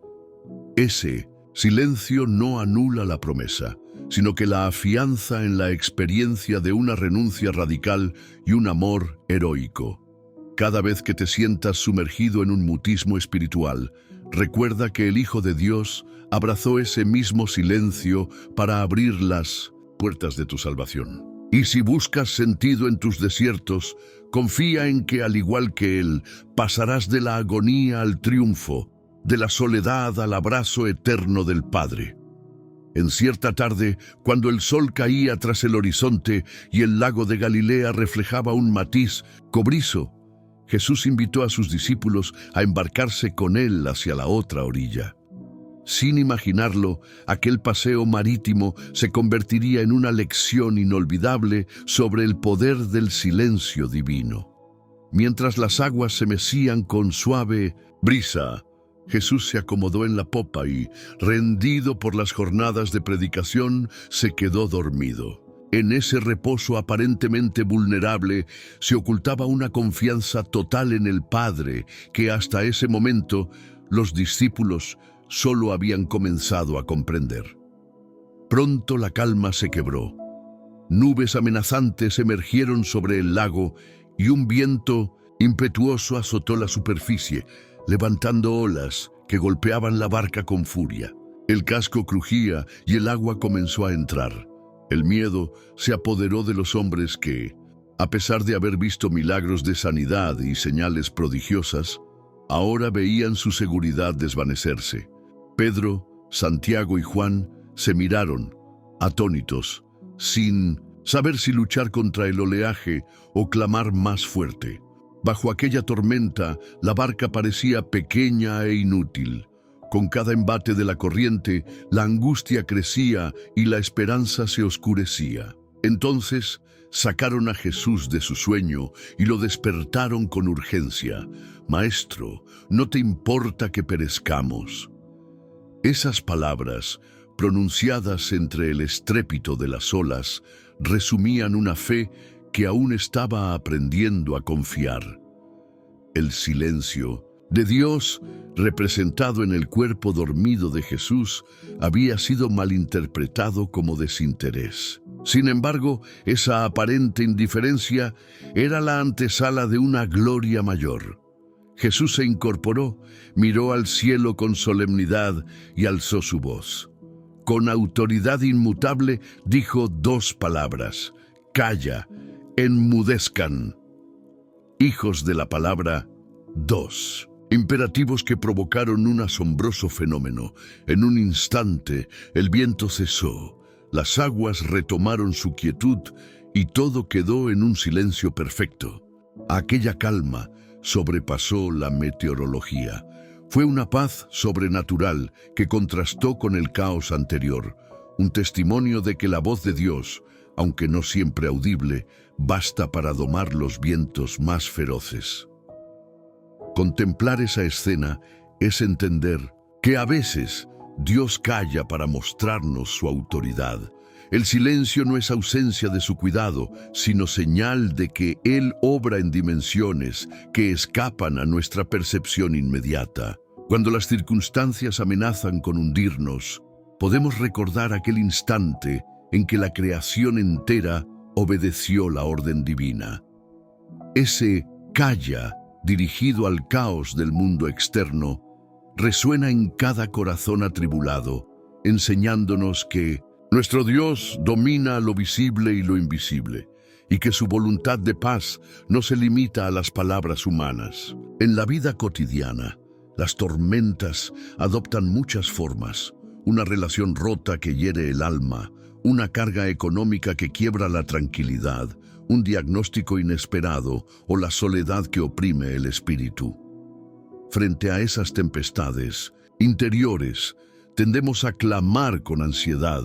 [SPEAKER 1] Ese silencio no anula la promesa, sino que la afianza en la experiencia de una renuncia radical y un amor heroico. Cada vez que te sientas sumergido en un mutismo espiritual, recuerda que el Hijo de Dios abrazó ese mismo silencio para abrir las puertas de tu salvación. Y si buscas sentido en tus desiertos, confía en que, al igual que Él, pasarás de la agonía al triunfo, de la soledad al abrazo eterno del Padre. En cierta tarde, cuando el sol caía tras el horizonte y el lago de Galilea reflejaba un matiz cobrizo, Jesús invitó a sus discípulos a embarcarse con Él hacia la otra orilla. Sin imaginarlo, aquel paseo marítimo se convertiría en una lección inolvidable sobre el poder del silencio divino. Mientras las aguas se mecían con suave brisa, Jesús se acomodó en la popa y, rendido por las jornadas de predicación, se quedó dormido. En ese reposo aparentemente vulnerable se ocultaba una confianza total en el Padre que hasta ese momento los discípulos solo habían comenzado a comprender. Pronto la calma se quebró. Nubes amenazantes emergieron sobre el lago y un viento impetuoso azotó la superficie, levantando olas que golpeaban la barca con furia. El casco crujía y el agua comenzó a entrar. El miedo se apoderó de los hombres que, a pesar de haber visto milagros de sanidad y señales prodigiosas, ahora veían su seguridad desvanecerse. Pedro, Santiago y Juan se miraron, atónitos, sin saber si luchar contra el oleaje o clamar más fuerte. Bajo aquella tormenta, la barca parecía pequeña e inútil. Con cada embate de la corriente, la angustia crecía y la esperanza se oscurecía. Entonces, sacaron a Jesús de su sueño y lo despertaron con urgencia. «Maestro, ¿no te importa que perezcamos?». Esas palabras, pronunciadas entre el estrépito de las olas, resumían una fe que aún estaba aprendiendo a confiar. El silencio de Dios, representado en el cuerpo dormido de Jesús, había sido malinterpretado como desinterés. Sin embargo, esa aparente indiferencia era la antesala de una gloria mayor. Jesús se incorporó, miró al cielo con solemnidad y alzó su voz. Con autoridad inmutable dijo dos palabras: «Calla, enmudezcan». Hijos de la palabra, dos. Imperativos que provocaron un asombroso fenómeno. En un instante, el viento cesó, las aguas retomaron su quietud y todo quedó en un silencio perfecto. Aquella calma sobrepasó la meteorología. Fue una paz sobrenatural que contrastó con el caos anterior, un testimonio de que la voz de Dios, aunque no siempre audible, basta para domar los vientos más feroces. Contemplar esa escena es entender que a veces Dios calla para mostrarnos su autoridad. El silencio no es ausencia de su cuidado, sino señal de que Él obra en dimensiones que escapan a nuestra percepción inmediata. Cuando las circunstancias amenazan con hundirnos, podemos recordar aquel instante en que la creación entera obedeció la orden divina. Ese calla, dirigido al caos del mundo externo, resuena en cada corazón atribulado, enseñándonos que Nuestro Dios domina lo visible y lo invisible, y que su voluntad de paz no se limita a las palabras humanas. En la vida cotidiana, las tormentas adoptan muchas formas: una relación rota que hiere el alma, una carga económica que quiebra la tranquilidad, un diagnóstico inesperado o la soledad que oprime el espíritu. Frente a esas tempestades interiores, tendemos a clamar con ansiedad,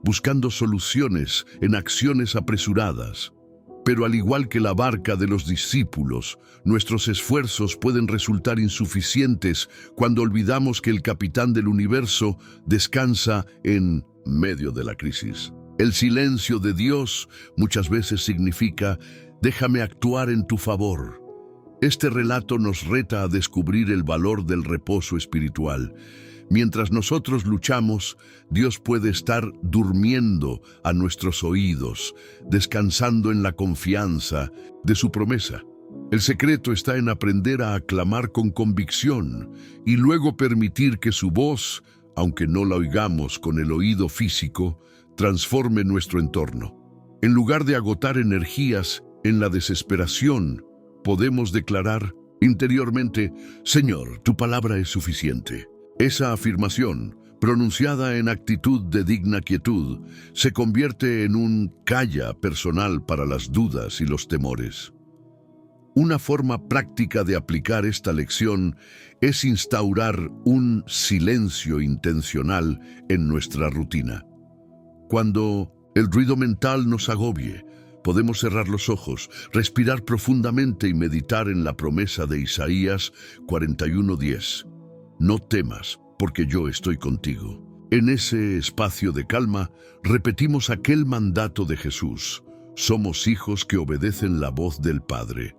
[SPEAKER 1] buscando soluciones en acciones apresuradas. Pero al igual que la barca de los discípulos, nuestros esfuerzos pueden resultar insuficientes cuando olvidamos que el capitán del universo descansa en medio de la crisis. El silencio de Dios muchas veces significa: déjame actuar en tu favor. Este relato nos reta a descubrir el valor del reposo espiritual. Mientras nosotros luchamos, Dios puede estar durmiendo a nuestros oídos, descansando en la confianza de su promesa. El secreto está en aprender a aclamar con convicción y luego permitir que su voz, aunque no la oigamos con el oído físico, transforme nuestro entorno. En lugar de agotar energías en la desesperación, podemos declarar interiormente: Señor, tu palabra es suficiente. Esa afirmación, pronunciada en actitud de digna quietud, se convierte en un calla personal para las dudas y los temores. Una forma práctica de aplicar esta lección es instaurar un silencio intencional en nuestra rutina. Cuando el ruido mental nos agobie, podemos cerrar los ojos, respirar profundamente y meditar en la promesa de Isaías 41:10. No temas, porque yo estoy contigo. En ese espacio de calma, repetimos aquel mandato de Jesús: somos hijos que obedecen la voz del Padre.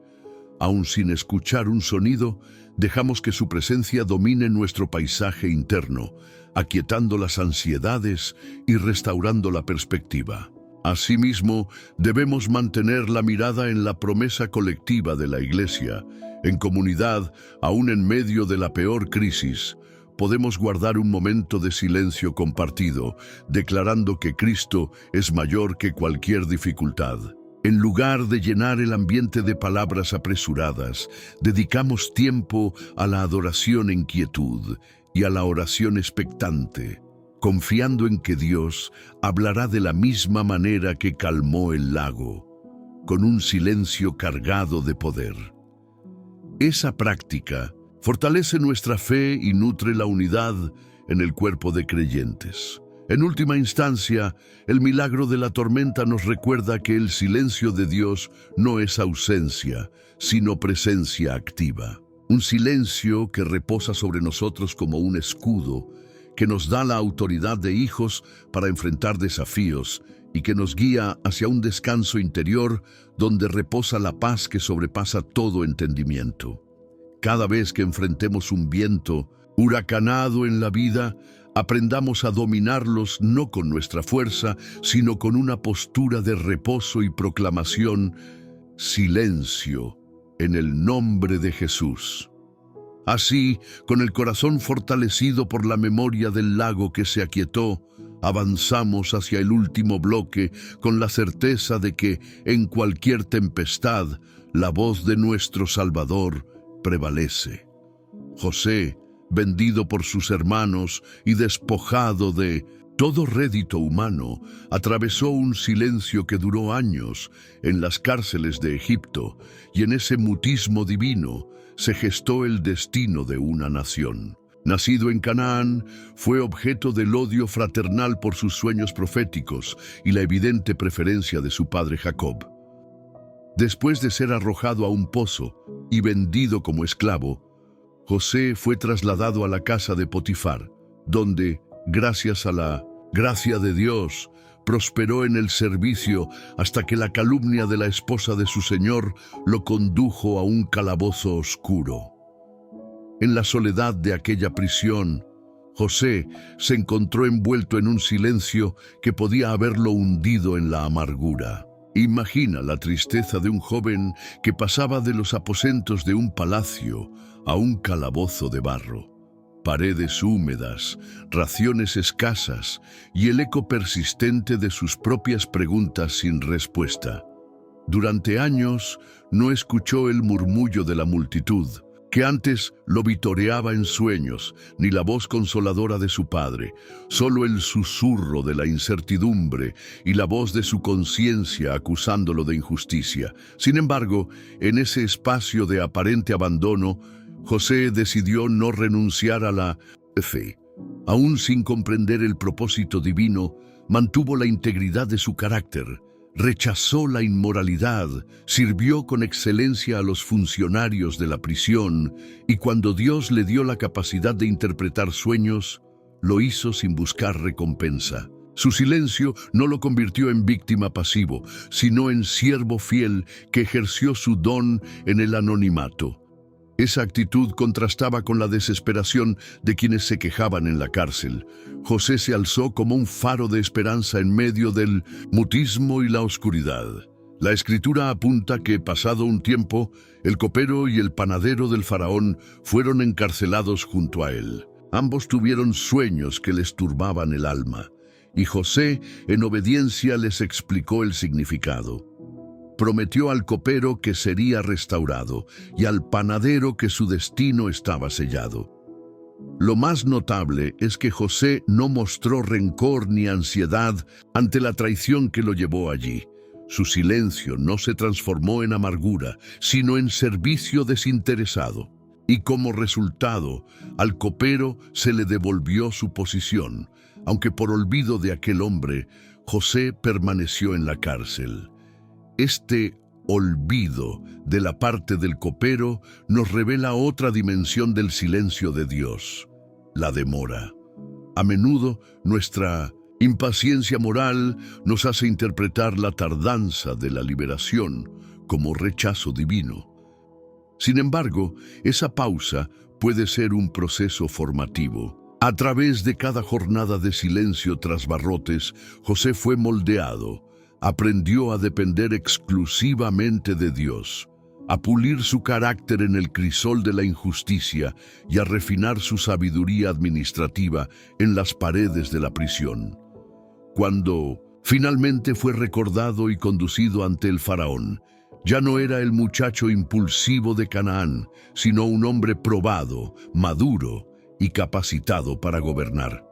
[SPEAKER 1] Aun sin escuchar un sonido, dejamos que su presencia domine nuestro paisaje interno, aquietando las ansiedades y restaurando la perspectiva. Asimismo, debemos mantener la mirada en la promesa colectiva de la Iglesia. En comunidad, aún en medio de la peor crisis, podemos guardar un momento de silencio compartido, declarando que Cristo es mayor que cualquier dificultad. En lugar de llenar el ambiente de palabras apresuradas, dedicamos tiempo a la adoración en quietud y a la oración expectante, confiando en que Dios hablará de la misma manera que calmó el lago, con un silencio cargado de poder. Esa práctica fortalece nuestra fe y nutre la unidad en el cuerpo de creyentes. En última instancia, el milagro de la tormenta nos recuerda que el silencio de Dios no es ausencia, sino presencia activa. Un silencio que reposa sobre nosotros como un escudo, que nos da la autoridad de hijos para enfrentar desafíos y que nos guía hacia un descanso interior donde reposa la paz que sobrepasa todo entendimiento. Cada vez que enfrentemos un viento huracanado en la vida, aprendamos a dominarlos no con nuestra fuerza, sino con una postura de reposo y proclamación: silencio, en el nombre de Jesús. Así, con el corazón fortalecido por la memoria del lago que se aquietó, avanzamos hacia el último bloque con la certeza de que, en cualquier tempestad, la voz de nuestro Salvador prevalece. José, vendido por sus hermanos y despojado de todo rédito humano, atravesó un silencio que duró años en las cárceles de Egipto, y en ese mutismo divino se gestó el destino de una nación. Nacido en Canaán, fue objeto del odio fraternal por sus sueños proféticos y la evidente preferencia de su padre Jacob. Después de ser arrojado a un pozo y vendido como esclavo, José fue trasladado a la casa de Potifar, donde, gracias a la gracia de Dios, prosperó en el servicio hasta que la calumnia de la esposa de su señor lo condujo a un calabozo oscuro. En la soledad de aquella prisión, José se encontró envuelto en un silencio que podía haberlo hundido en la amargura. Imagina la tristeza de un joven que pasaba de los aposentos de un palacio a un calabozo de barro. paredes húmedas, raciones escasas y el eco persistente de sus propias preguntas sin respuesta. Durante años no escuchó el murmullo de la multitud, que antes lo vitoreaba en sueños, ni la voz consoladora de su padre, solo el susurro de la incertidumbre y la voz de su conciencia acusándolo de injusticia. Sin embargo, en ese espacio de aparente abandono, José decidió no renunciar a la fe. Aún sin comprender el propósito divino, mantuvo la integridad de su carácter. Rechazó la inmoralidad, sirvió con excelencia a los funcionarios de la prisión y cuando Dios le dio la capacidad de interpretar sueños, lo hizo sin buscar recompensa. Su silencio no lo convirtió en víctima pasivo, sino en siervo fiel que ejerció su don en el anonimato. Esa actitud contrastaba con la desesperación de quienes se quejaban en la cárcel. José se alzó como un faro de esperanza en medio del mutismo y la oscuridad. La Escritura apunta que, pasado un tiempo, el copero y el panadero del faraón fueron encarcelados junto a él. Ambos tuvieron sueños que les turbaban el alma, y José, en obediencia, les explicó el significado. Prometió al copero que sería restaurado y al panadero que su destino estaba sellado. Lo más notable es que José no mostró rencor ni ansiedad ante la traición que lo llevó allí. Su silencio no se transformó en amargura, sino en servicio desinteresado. Y como resultado, al copero se le devolvió su posición, aunque por olvido de aquel hombre, José permaneció en la cárcel. Este olvido de la parte del copero nos revela otra dimensión del silencio de Dios, la demora. A menudo nuestra impaciencia moral nos hace interpretar la tardanza de la liberación como rechazo divino. Sin embargo, esa pausa puede ser un proceso formativo. A través de cada jornada de silencio tras barrotes, José fue moldeado. Aprendió a depender exclusivamente de Dios, a pulir su carácter en el crisol de la injusticia y a refinar su sabiduría administrativa en las paredes de la prisión. Cuando finalmente fue recordado y conducido ante el faraón, ya no era el muchacho impulsivo de Canaán, sino un hombre probado, maduro y capacitado para gobernar.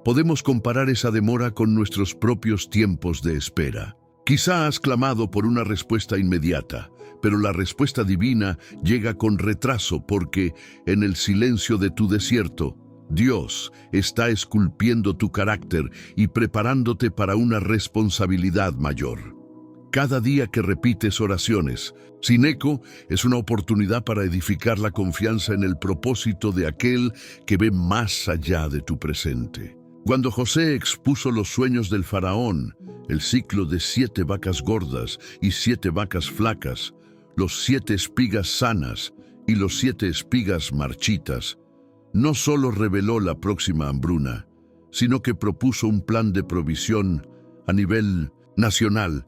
[SPEAKER 1] Podemos comparar esa demora con nuestros propios tiempos de espera. Quizá has clamado por una respuesta inmediata, pero la respuesta divina llega con retraso porque, en el silencio de tu desierto, Dios está esculpiendo tu carácter y preparándote para una responsabilidad mayor. Cada día que repites oraciones sin eco es una oportunidad para edificar la confianza en el propósito de aquel que ve más allá de tu presente. Cuando José expuso los sueños del faraón, el ciclo de 7 vacas gordas y 7 vacas flacas, los 7 espigas sanas y los 7 espigas marchitas, no solo reveló la próxima hambruna, sino que propuso un plan de provisión a nivel nacional.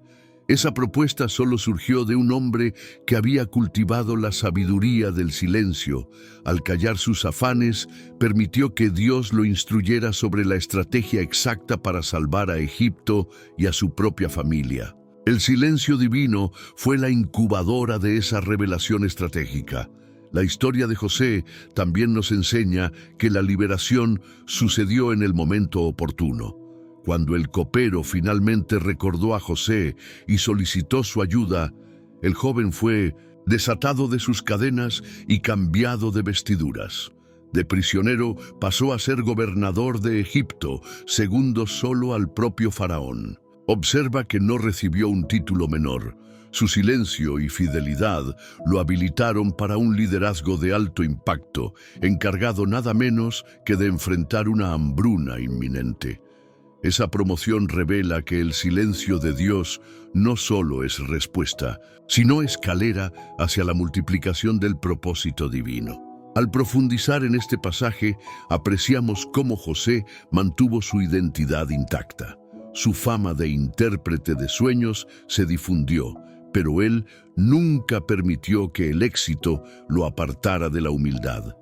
[SPEAKER 1] Esa propuesta solo surgió de un hombre que había cultivado la sabiduría del silencio. Al callar sus afanes, permitió que Dios lo instruyera sobre la estrategia exacta para salvar a Egipto y a su propia familia. El silencio divino fue la incubadora de esa revelación estratégica. La historia de José también nos enseña que la liberación sucedió en el momento oportuno. Cuando el copero finalmente recordó a José y solicitó su ayuda, el joven fue desatado de sus cadenas y cambiado de vestiduras. De prisionero pasó a ser gobernador de Egipto, segundo solo al propio faraón. Observa que no recibió un título menor. Su silencio y fidelidad lo habilitaron para un liderazgo de alto impacto, encargado nada menos que de enfrentar una hambruna inminente. Esa promoción revela que el silencio de Dios no solo es respuesta, sino escalera hacia la multiplicación del propósito divino. Al profundizar en este pasaje, apreciamos cómo José mantuvo su identidad intacta. Su fama de intérprete de sueños se difundió, pero él nunca permitió que el éxito lo apartara de la humildad.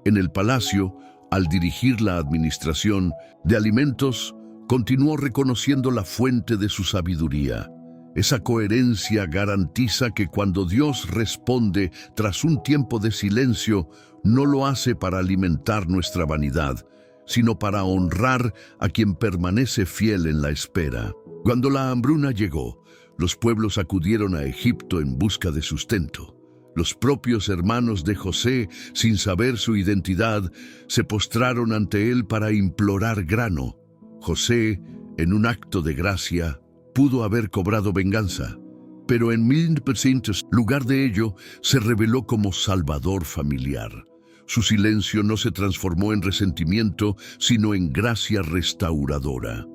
[SPEAKER 1] En el palacio, al dirigir la administración de alimentos, continuó reconociendo la fuente de su sabiduría. Esa coherencia garantiza que cuando Dios responde tras un tiempo de silencio, no lo hace para alimentar nuestra vanidad, sino para honrar a quien permanece fiel en la espera. Cuando la hambruna llegó, los pueblos acudieron a Egipto en busca de sustento. Los propios hermanos de José, sin saber su identidad, se postraron ante él para implorar grano. José, en un acto de gracia, pudo haber cobrado venganza, pero en 1900, lugar de ello, se reveló como salvador familiar. Su silencio no se transformó en resentimiento, sino en gracia restauradora.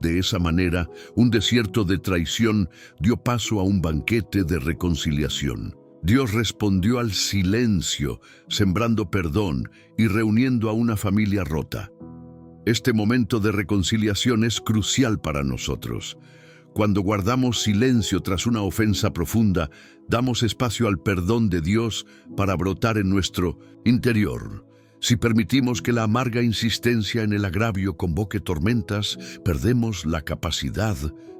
[SPEAKER 1] De esa manera, un desierto de traición dio paso a un banquete de reconciliación. Dios respondió al silencio, sembrando perdón y reuniendo a una familia rota. Este momento de reconciliación es crucial para nosotros. Cuando guardamos silencio tras una ofensa profunda, damos espacio al perdón de Dios para brotar en nuestro interior. Si permitimos que la amarga insistencia en el agravio convoque tormentas, perdemos la capacidad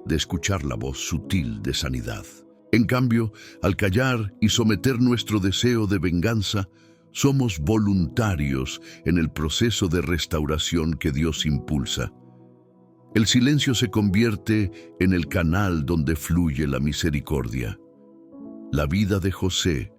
[SPEAKER 1] de escuchar la voz sutil de sanidad. En cambio, al callar y someter nuestro deseo de venganza, somos voluntarios en el proceso de restauración que Dios impulsa. El silencio se convierte en el canal donde fluye la misericordia. La vida de José,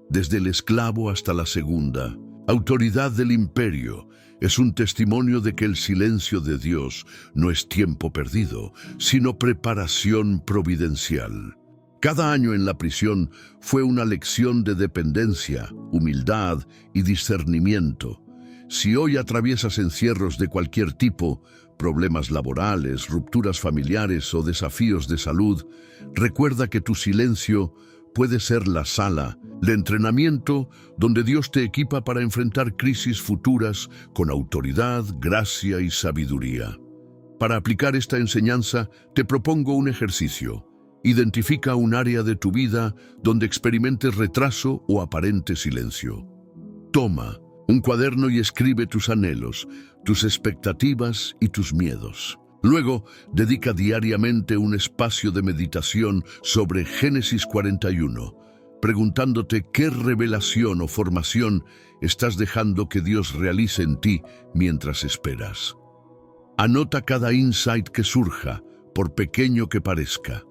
[SPEAKER 1] desde el esclavo hasta la segunda autoridad del imperio, es un testimonio de que el silencio de Dios no es tiempo perdido, sino preparación providencial. Cada año en la prisión fue una lección de dependencia, humildad y discernimiento. Si hoy atraviesas encierros de cualquier tipo, problemas laborales, rupturas familiares o desafíos de salud, recuerda que tu silencio puede ser la sala de entrenamiento donde Dios te equipa para enfrentar crisis futuras con autoridad, gracia y sabiduría. Para aplicar esta enseñanza, te propongo un ejercicio. Identifica un área de tu vida donde experimentes retraso o aparente silencio. Toma un cuaderno y escribe tus anhelos, tus expectativas y tus miedos. Luego, dedica diariamente un espacio de meditación sobre Génesis 41, preguntándote qué revelación o formación estás dejando que Dios realice en ti mientras esperas. Anota cada insight que surja, por pequeño que parezca.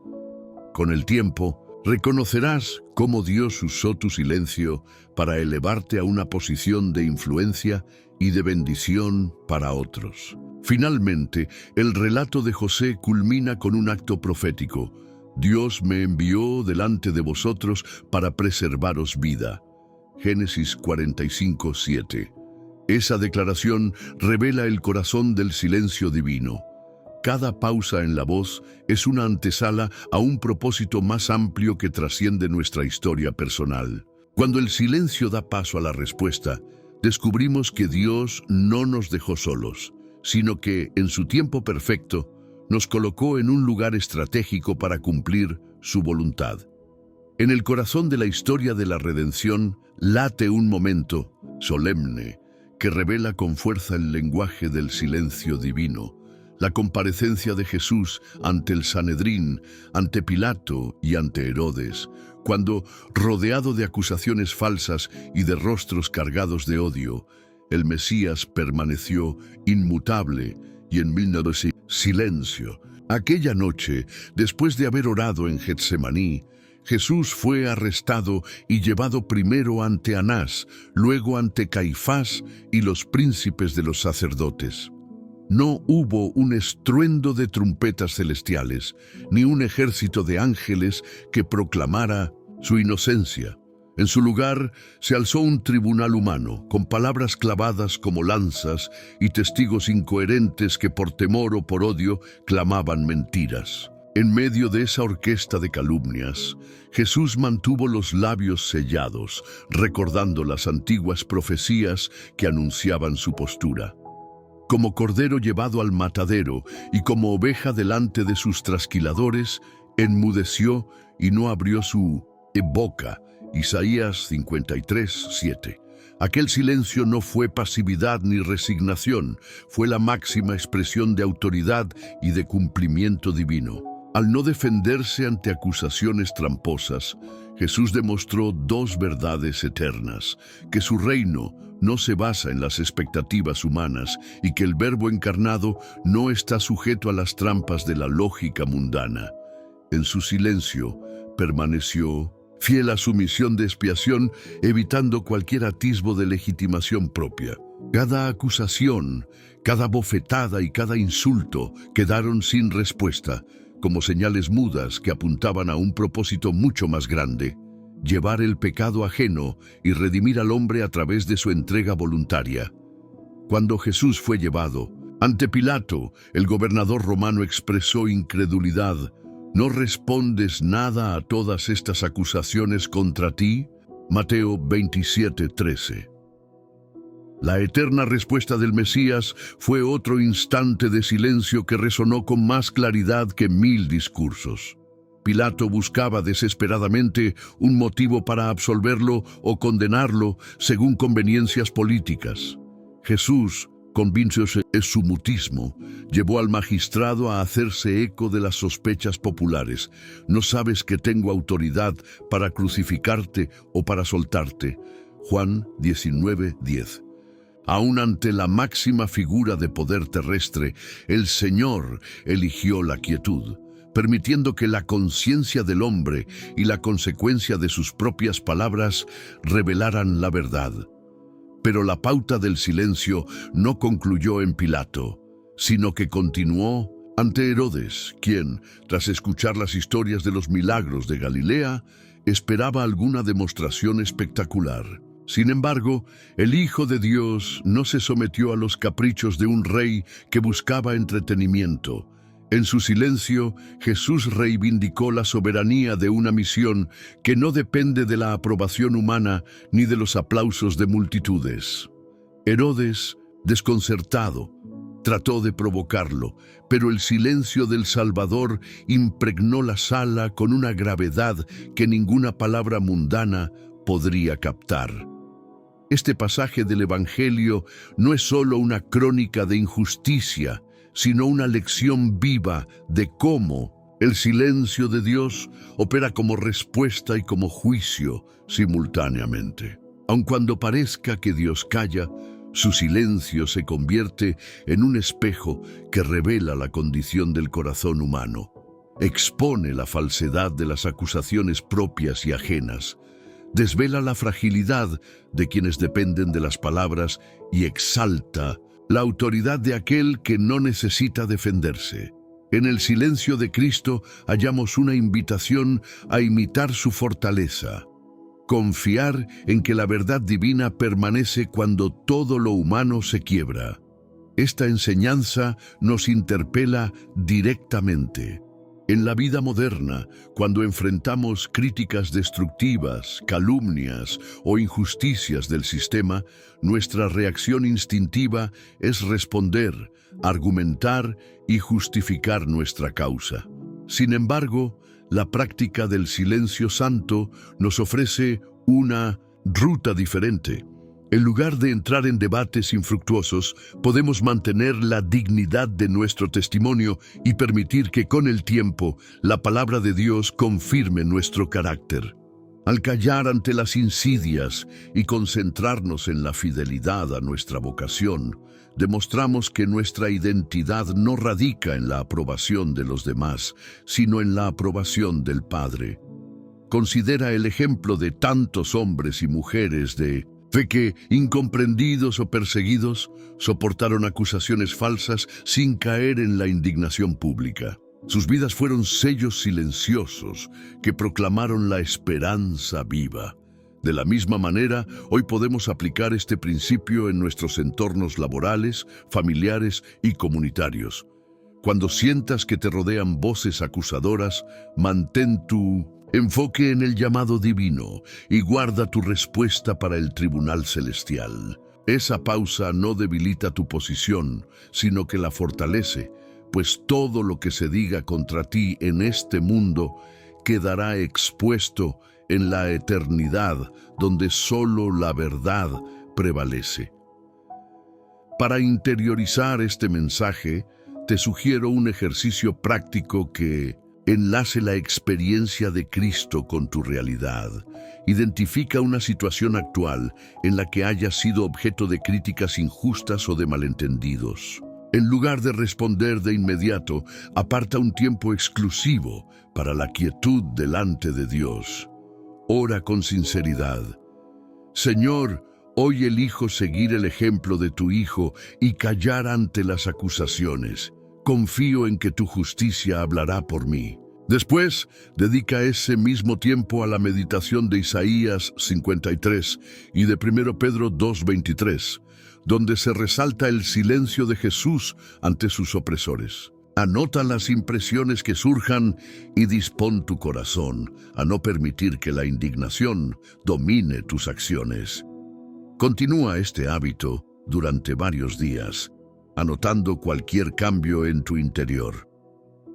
[SPEAKER 1] Con el tiempo, reconocerás cómo Dios usó tu silencio para elevarte a una posición de influencia y de bendición para otros. Finalmente, el relato de José culmina con un acto profético. Dios me envió delante de vosotros para preservaros vida. Génesis 45:7. Esa declaración revela el corazón del silencio divino. Cada pausa en la voz es una antesala a un propósito más amplio que trasciende nuestra historia personal. Cuando el silencio da paso a la respuesta, descubrimos que Dios no nos dejó solos, sino que, en su tiempo perfecto, nos colocó en un lugar estratégico para cumplir su voluntad. En el corazón de la historia de la redención late un momento solemne que revela con fuerza el lenguaje del silencio divino. La comparecencia de Jesús ante el Sanedrín, ante Pilato y ante Herodes, cuando, rodeado de acusaciones falsas y de rostros cargados de odio, el Mesías permaneció inmutable y en silencio. Aquella noche, después de haber orado en Getsemaní, Jesús fue arrestado y llevado primero ante Anás, luego ante Caifás y los príncipes de los sacerdotes. No hubo un estruendo de trompetas celestiales, ni un ejército de ángeles que proclamara su inocencia. En su lugar se alzó un tribunal humano, con palabras clavadas como lanzas y testigos incoherentes que por temor o por odio clamaban mentiras. En medio de esa orquesta de calumnias, Jesús mantuvo los labios sellados, recordando las antiguas profecías que anunciaban su postura. Como cordero llevado al matadero y como oveja delante de sus trasquiladores, enmudeció y no abrió su boca. Isaías 53:7. Aquel silencio no fue pasividad ni resignación, fue la máxima expresión de autoridad y de cumplimiento divino. Al no defenderse ante acusaciones tramposas, Jesús demostró dos verdades eternas: que su reino no se basa en las expectativas humanas y que el Verbo encarnado no está sujeto a las trampas de la lógica mundana. En su silencio permaneció fiel a su misión de expiación, evitando cualquier atisbo de legitimación propia. Cada acusación, cada bofetada y cada insulto quedaron sin respuesta, como señales mudas que apuntaban a un propósito mucho más grande: llevar el pecado ajeno y redimir al hombre a través de su entrega voluntaria. Cuando Jesús fue llevado ante Pilato, el gobernador romano expresó incredulidad. ¿No respondes nada a todas estas acusaciones contra ti? Mateo 27:13. La eterna respuesta del Mesías fue otro instante de silencio que resonó con más claridad que 1000 discursos. Pilato buscaba desesperadamente un motivo para absolverlo o condenarlo según conveniencias políticas. Jesús, convíncose de su mutismo, llevó al magistrado a hacerse eco de las sospechas populares. ¿No sabes que tengo autoridad para crucificarte o para soltarte? Juan 19:10. Aún ante la máxima figura de poder terrestre, el Señor eligió la quietud, permitiendo que la conciencia del hombre y la consecuencia de sus propias palabras revelaran la verdad. Pero la pauta del silencio no concluyó en Pilato, sino que continuó ante Herodes, quien, tras escuchar las historias de los milagros de Galilea, esperaba alguna demostración espectacular. Sin embargo, el Hijo de Dios no se sometió a los caprichos de un rey que buscaba entretenimiento. En su silencio, Jesús reivindicó la soberanía de una misión que no depende de la aprobación humana ni de los aplausos de multitudes. Herodes, desconcertado, trató de provocarlo, pero el silencio del Salvador impregnó la sala con una gravedad que ninguna palabra mundana podría captar. Este pasaje del Evangelio no es solo una crónica de injusticia, sino una lección viva de cómo el silencio de Dios opera como respuesta y como juicio simultáneamente. Aun cuando parezca que Dios calla, su silencio se convierte en un espejo que revela la condición del corazón humano, expone la falsedad de las acusaciones propias y ajenas, desvela la fragilidad de quienes dependen de las palabras y exalta la autoridad de aquel que no necesita defenderse. En el silencio de Cristo hallamos una invitación a imitar su fortaleza, confiar en que la verdad divina permanece cuando todo lo humano se quiebra. Esta enseñanza nos interpela directamente. En la vida moderna, cuando enfrentamos críticas destructivas, calumnias o injusticias del sistema, nuestra reacción instintiva es responder, argumentar y justificar nuestra causa. Sin embargo, la práctica del silencio santo nos ofrece una ruta diferente. En lugar de entrar en debates infructuosos, podemos mantener la dignidad de nuestro testimonio y permitir que con el tiempo la palabra de Dios confirme nuestro carácter. Al callar ante las insidias y concentrarnos en la fidelidad a nuestra vocación, demostramos que nuestra identidad no radica en la aprobación de los demás, sino en la aprobación del Padre. Considera el ejemplo de tantos hombres y mujeres de fe que, incomprendidos o perseguidos, soportaron acusaciones falsas sin caer en la indignación pública. Sus vidas fueron sellos silenciosos que proclamaron la esperanza viva. De la misma manera, hoy podemos aplicar este principio en nuestros entornos laborales, familiares y comunitarios. Cuando sientas que te rodean voces acusadoras, mantén tu enfoque en el llamado divino y guarda tu respuesta para el tribunal celestial. Esa pausa no debilita tu posición, sino que la fortalece, pues todo lo que se diga contra ti en este mundo quedará expuesto en la eternidad, donde solo la verdad prevalece. Para interiorizar este mensaje, te sugiero un ejercicio práctico que enlace la experiencia de Cristo con tu realidad. Identifica una situación actual en la que hayas sido objeto de críticas injustas o de malentendidos. En lugar de responder de inmediato, aparta un tiempo exclusivo para la quietud delante de Dios. Ora con sinceridad. Señor, hoy elijo seguir el ejemplo de tu Hijo y callar ante las acusaciones. Confío en que tu justicia hablará por mí. Después, dedica ese mismo tiempo a la meditación de Isaías 53 y de 1 Pedro 2:23, donde se resalta el silencio de Jesús ante sus opresores. Anota las impresiones que surjan y dispón tu corazón a no permitir que la indignación domine tus acciones. Continúa este hábito durante varios días, anotando cualquier cambio en tu interior.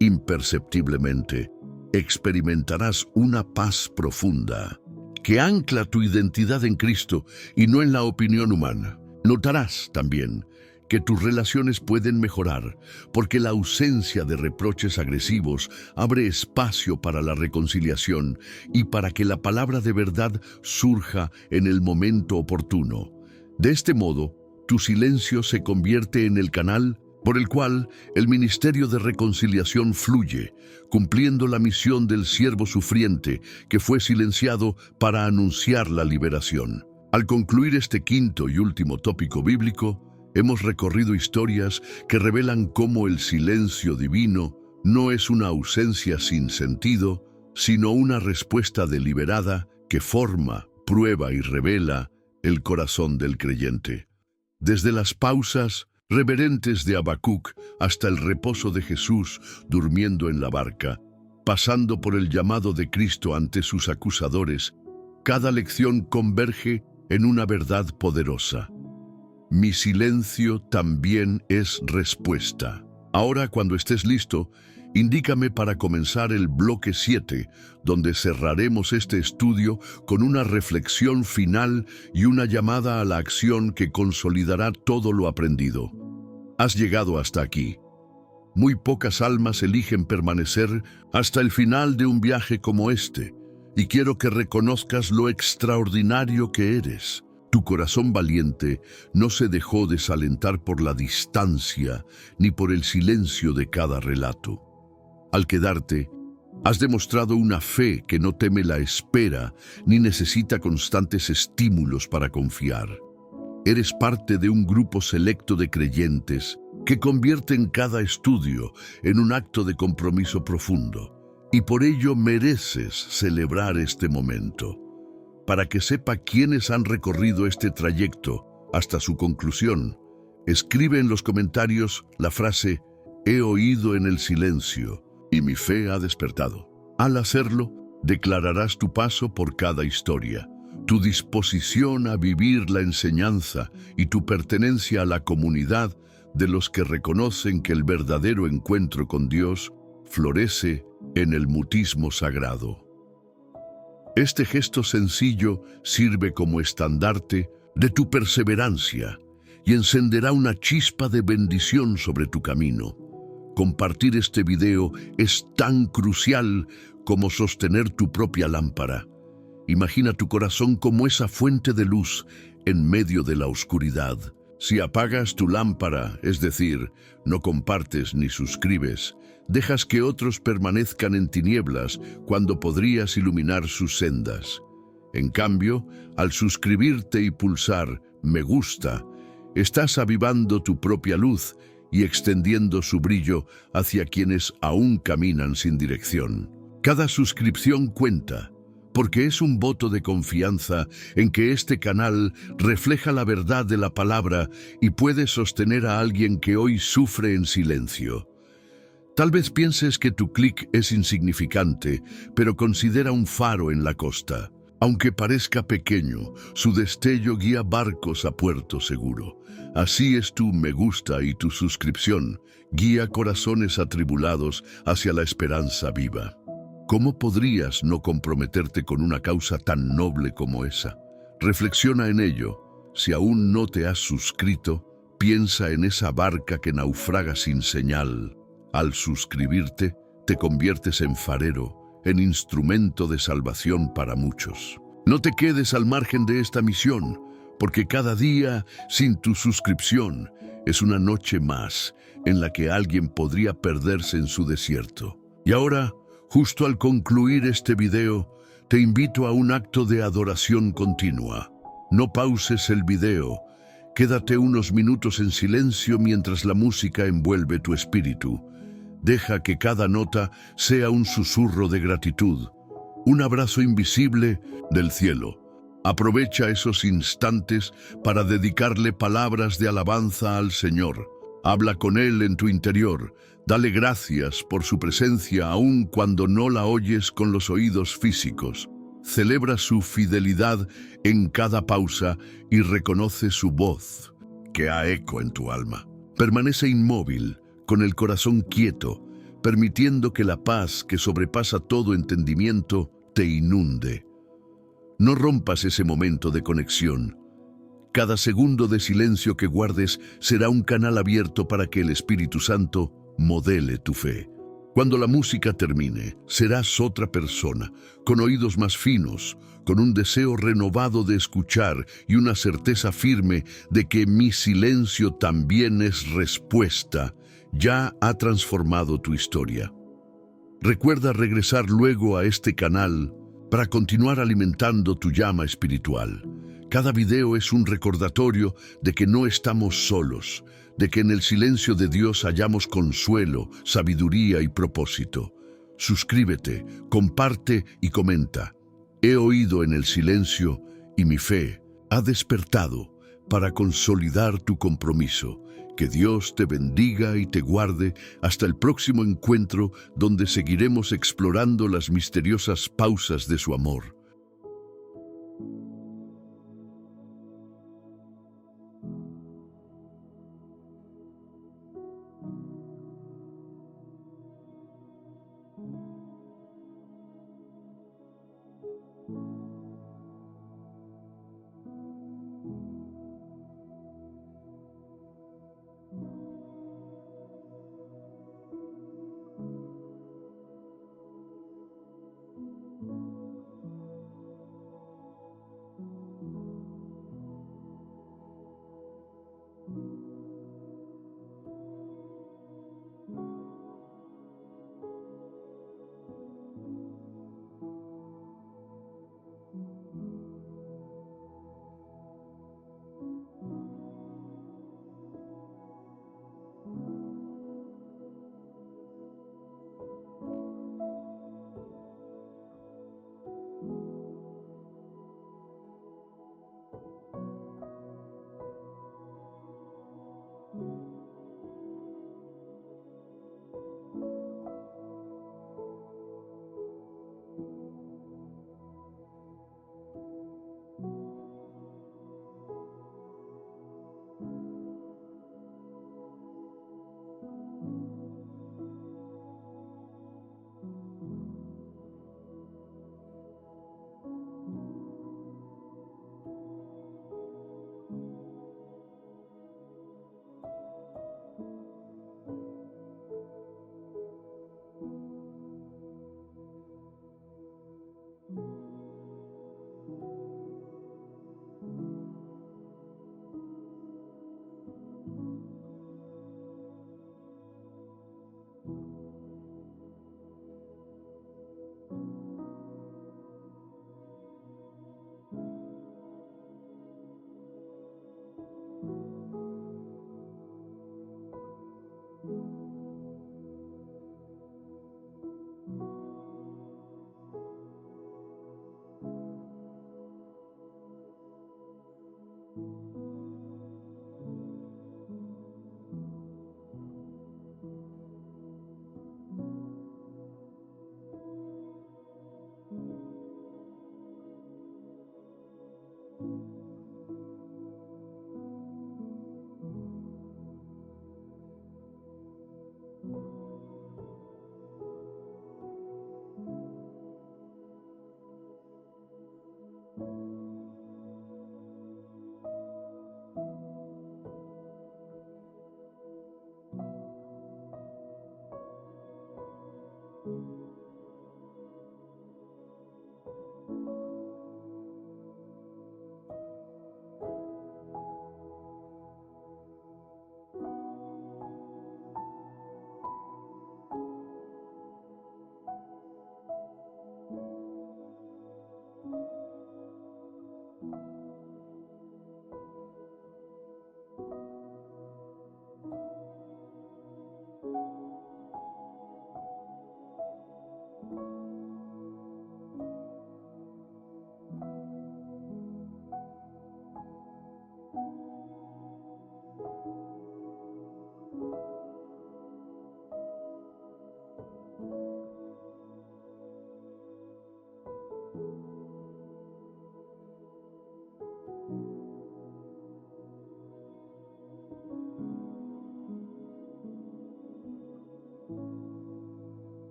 [SPEAKER 1] Imperceptiblemente, experimentarás una paz profunda que ancla tu identidad en Cristo y no en la opinión humana. Notarás también que tus relaciones pueden mejorar porque la ausencia de reproches agresivos abre espacio para la reconciliación y para que la palabra de verdad surja en el momento oportuno. De este modo, tu silencio se convierte en el canal por el cual el ministerio de reconciliación fluye, cumpliendo la misión del siervo sufriente que fue silenciado para anunciar la liberación. Al concluir este quinto y último tópico bíblico, hemos recorrido historias que revelan cómo el silencio divino no es una ausencia sin sentido, sino una respuesta deliberada que forma, prueba y revela el corazón del creyente. Desde las pausas reverentes de Habacuc hasta el reposo de Jesús durmiendo en la barca, pasando por el llamado de Cristo ante sus acusadores, cada lección converge en una verdad poderosa. Mi silencio también es respuesta. Ahora, cuando estés listo, indícame para comenzar el bloque 7, donde cerraremos este estudio con una reflexión final y una llamada a la acción que consolidará todo lo aprendido. Has llegado hasta aquí. Muy pocas almas eligen permanecer hasta el final de un viaje como este, y quiero que reconozcas lo extraordinario que eres. Tu corazón valiente no se dejó desalentar por la distancia ni por el silencio de cada relato. Al quedarte, has demostrado una fe que no teme la espera ni necesita constantes estímulos para confiar. Eres parte de un grupo selecto de creyentes que convierten cada estudio en un acto de compromiso profundo, y por ello mereces celebrar este momento. Para que sepa quiénes han recorrido este trayecto hasta su conclusión, escribe en los comentarios la frase «He oído en el silencio y mi fe ha despertado». Al hacerlo, declararás tu paso por cada historia, tu disposición a vivir la enseñanza y tu pertenencia a la comunidad de los que reconocen que el verdadero encuentro con Dios florece en el mutismo sagrado. Este gesto sencillo sirve como estandarte de tu perseverancia y encenderá una chispa de bendición sobre tu camino. Compartir este video es tan crucial como sostener tu propia lámpara. Imagina tu corazón como esa fuente de luz en medio de la oscuridad. Si apagas tu lámpara, es decir, no compartes ni suscribes, dejas que otros permanezcan en tinieblas cuando podrías iluminar sus sendas. En cambio, al suscribirte y pulsar «Me gusta», estás avivando tu propia luz y extendiendo su brillo hacia quienes aún caminan sin dirección. Cada suscripción cuenta, porque es un voto de confianza en que este canal refleja la verdad de la palabra y puede sostener a alguien que hoy sufre en silencio. Tal vez pienses que tu clic es insignificante, pero considera un faro en la costa. Aunque parezca pequeño, su destello guía barcos a puerto seguro. Así es tu me gusta y tu suscripción guía corazones atribulados hacia la esperanza viva. ¿Cómo podrías no comprometerte con una causa tan noble como esa? Reflexiona en ello. Si aún no te has suscrito, piensa en esa barca que naufraga sin señal. Al suscribirte, te conviertes en farero, en instrumento de salvación para muchos. No te quedes al margen de esta misión, porque cada día sin tu suscripción es una noche más en la que alguien podría perderse en su desierto. Y ahora, justo al concluir este video, te invito a un acto de adoración continua. No pauses el video. Quédate unos minutos en silencio mientras la música envuelve tu espíritu. Deja que cada nota sea un susurro de gratitud, un abrazo invisible del cielo. Aprovecha esos instantes para dedicarle palabras de alabanza al Señor. Habla con Él en tu interior. Dale gracias por su presencia aun cuando no la oyes con los oídos físicos. Celebra su fidelidad en cada pausa y reconoce su voz, que ha eco en tu alma. Permanece inmóvil, con el corazón quieto, permitiendo que la paz que sobrepasa todo entendimiento te inunde. No rompas ese momento de conexión. Cada segundo de silencio que guardes será un canal abierto para que el Espíritu Santo modele tu fe. Cuando la música termine, serás otra persona, con oídos más finos, con un deseo renovado de escuchar y una certeza firme de que mi silencio también es respuesta. Ya ha transformado tu historia. Recuerda regresar luego a este canal para continuar alimentando tu llama espiritual. Cada video es un recordatorio de que no estamos solos, de que en el silencio de Dios hallamos consuelo, sabiduría y propósito. Suscríbete, comparte y comenta. He oído en el silencio y mi fe ha despertado para consolidar tu compromiso. Que Dios te bendiga y te guarde hasta el próximo encuentro donde seguiremos explorando las misteriosas pausas de su amor.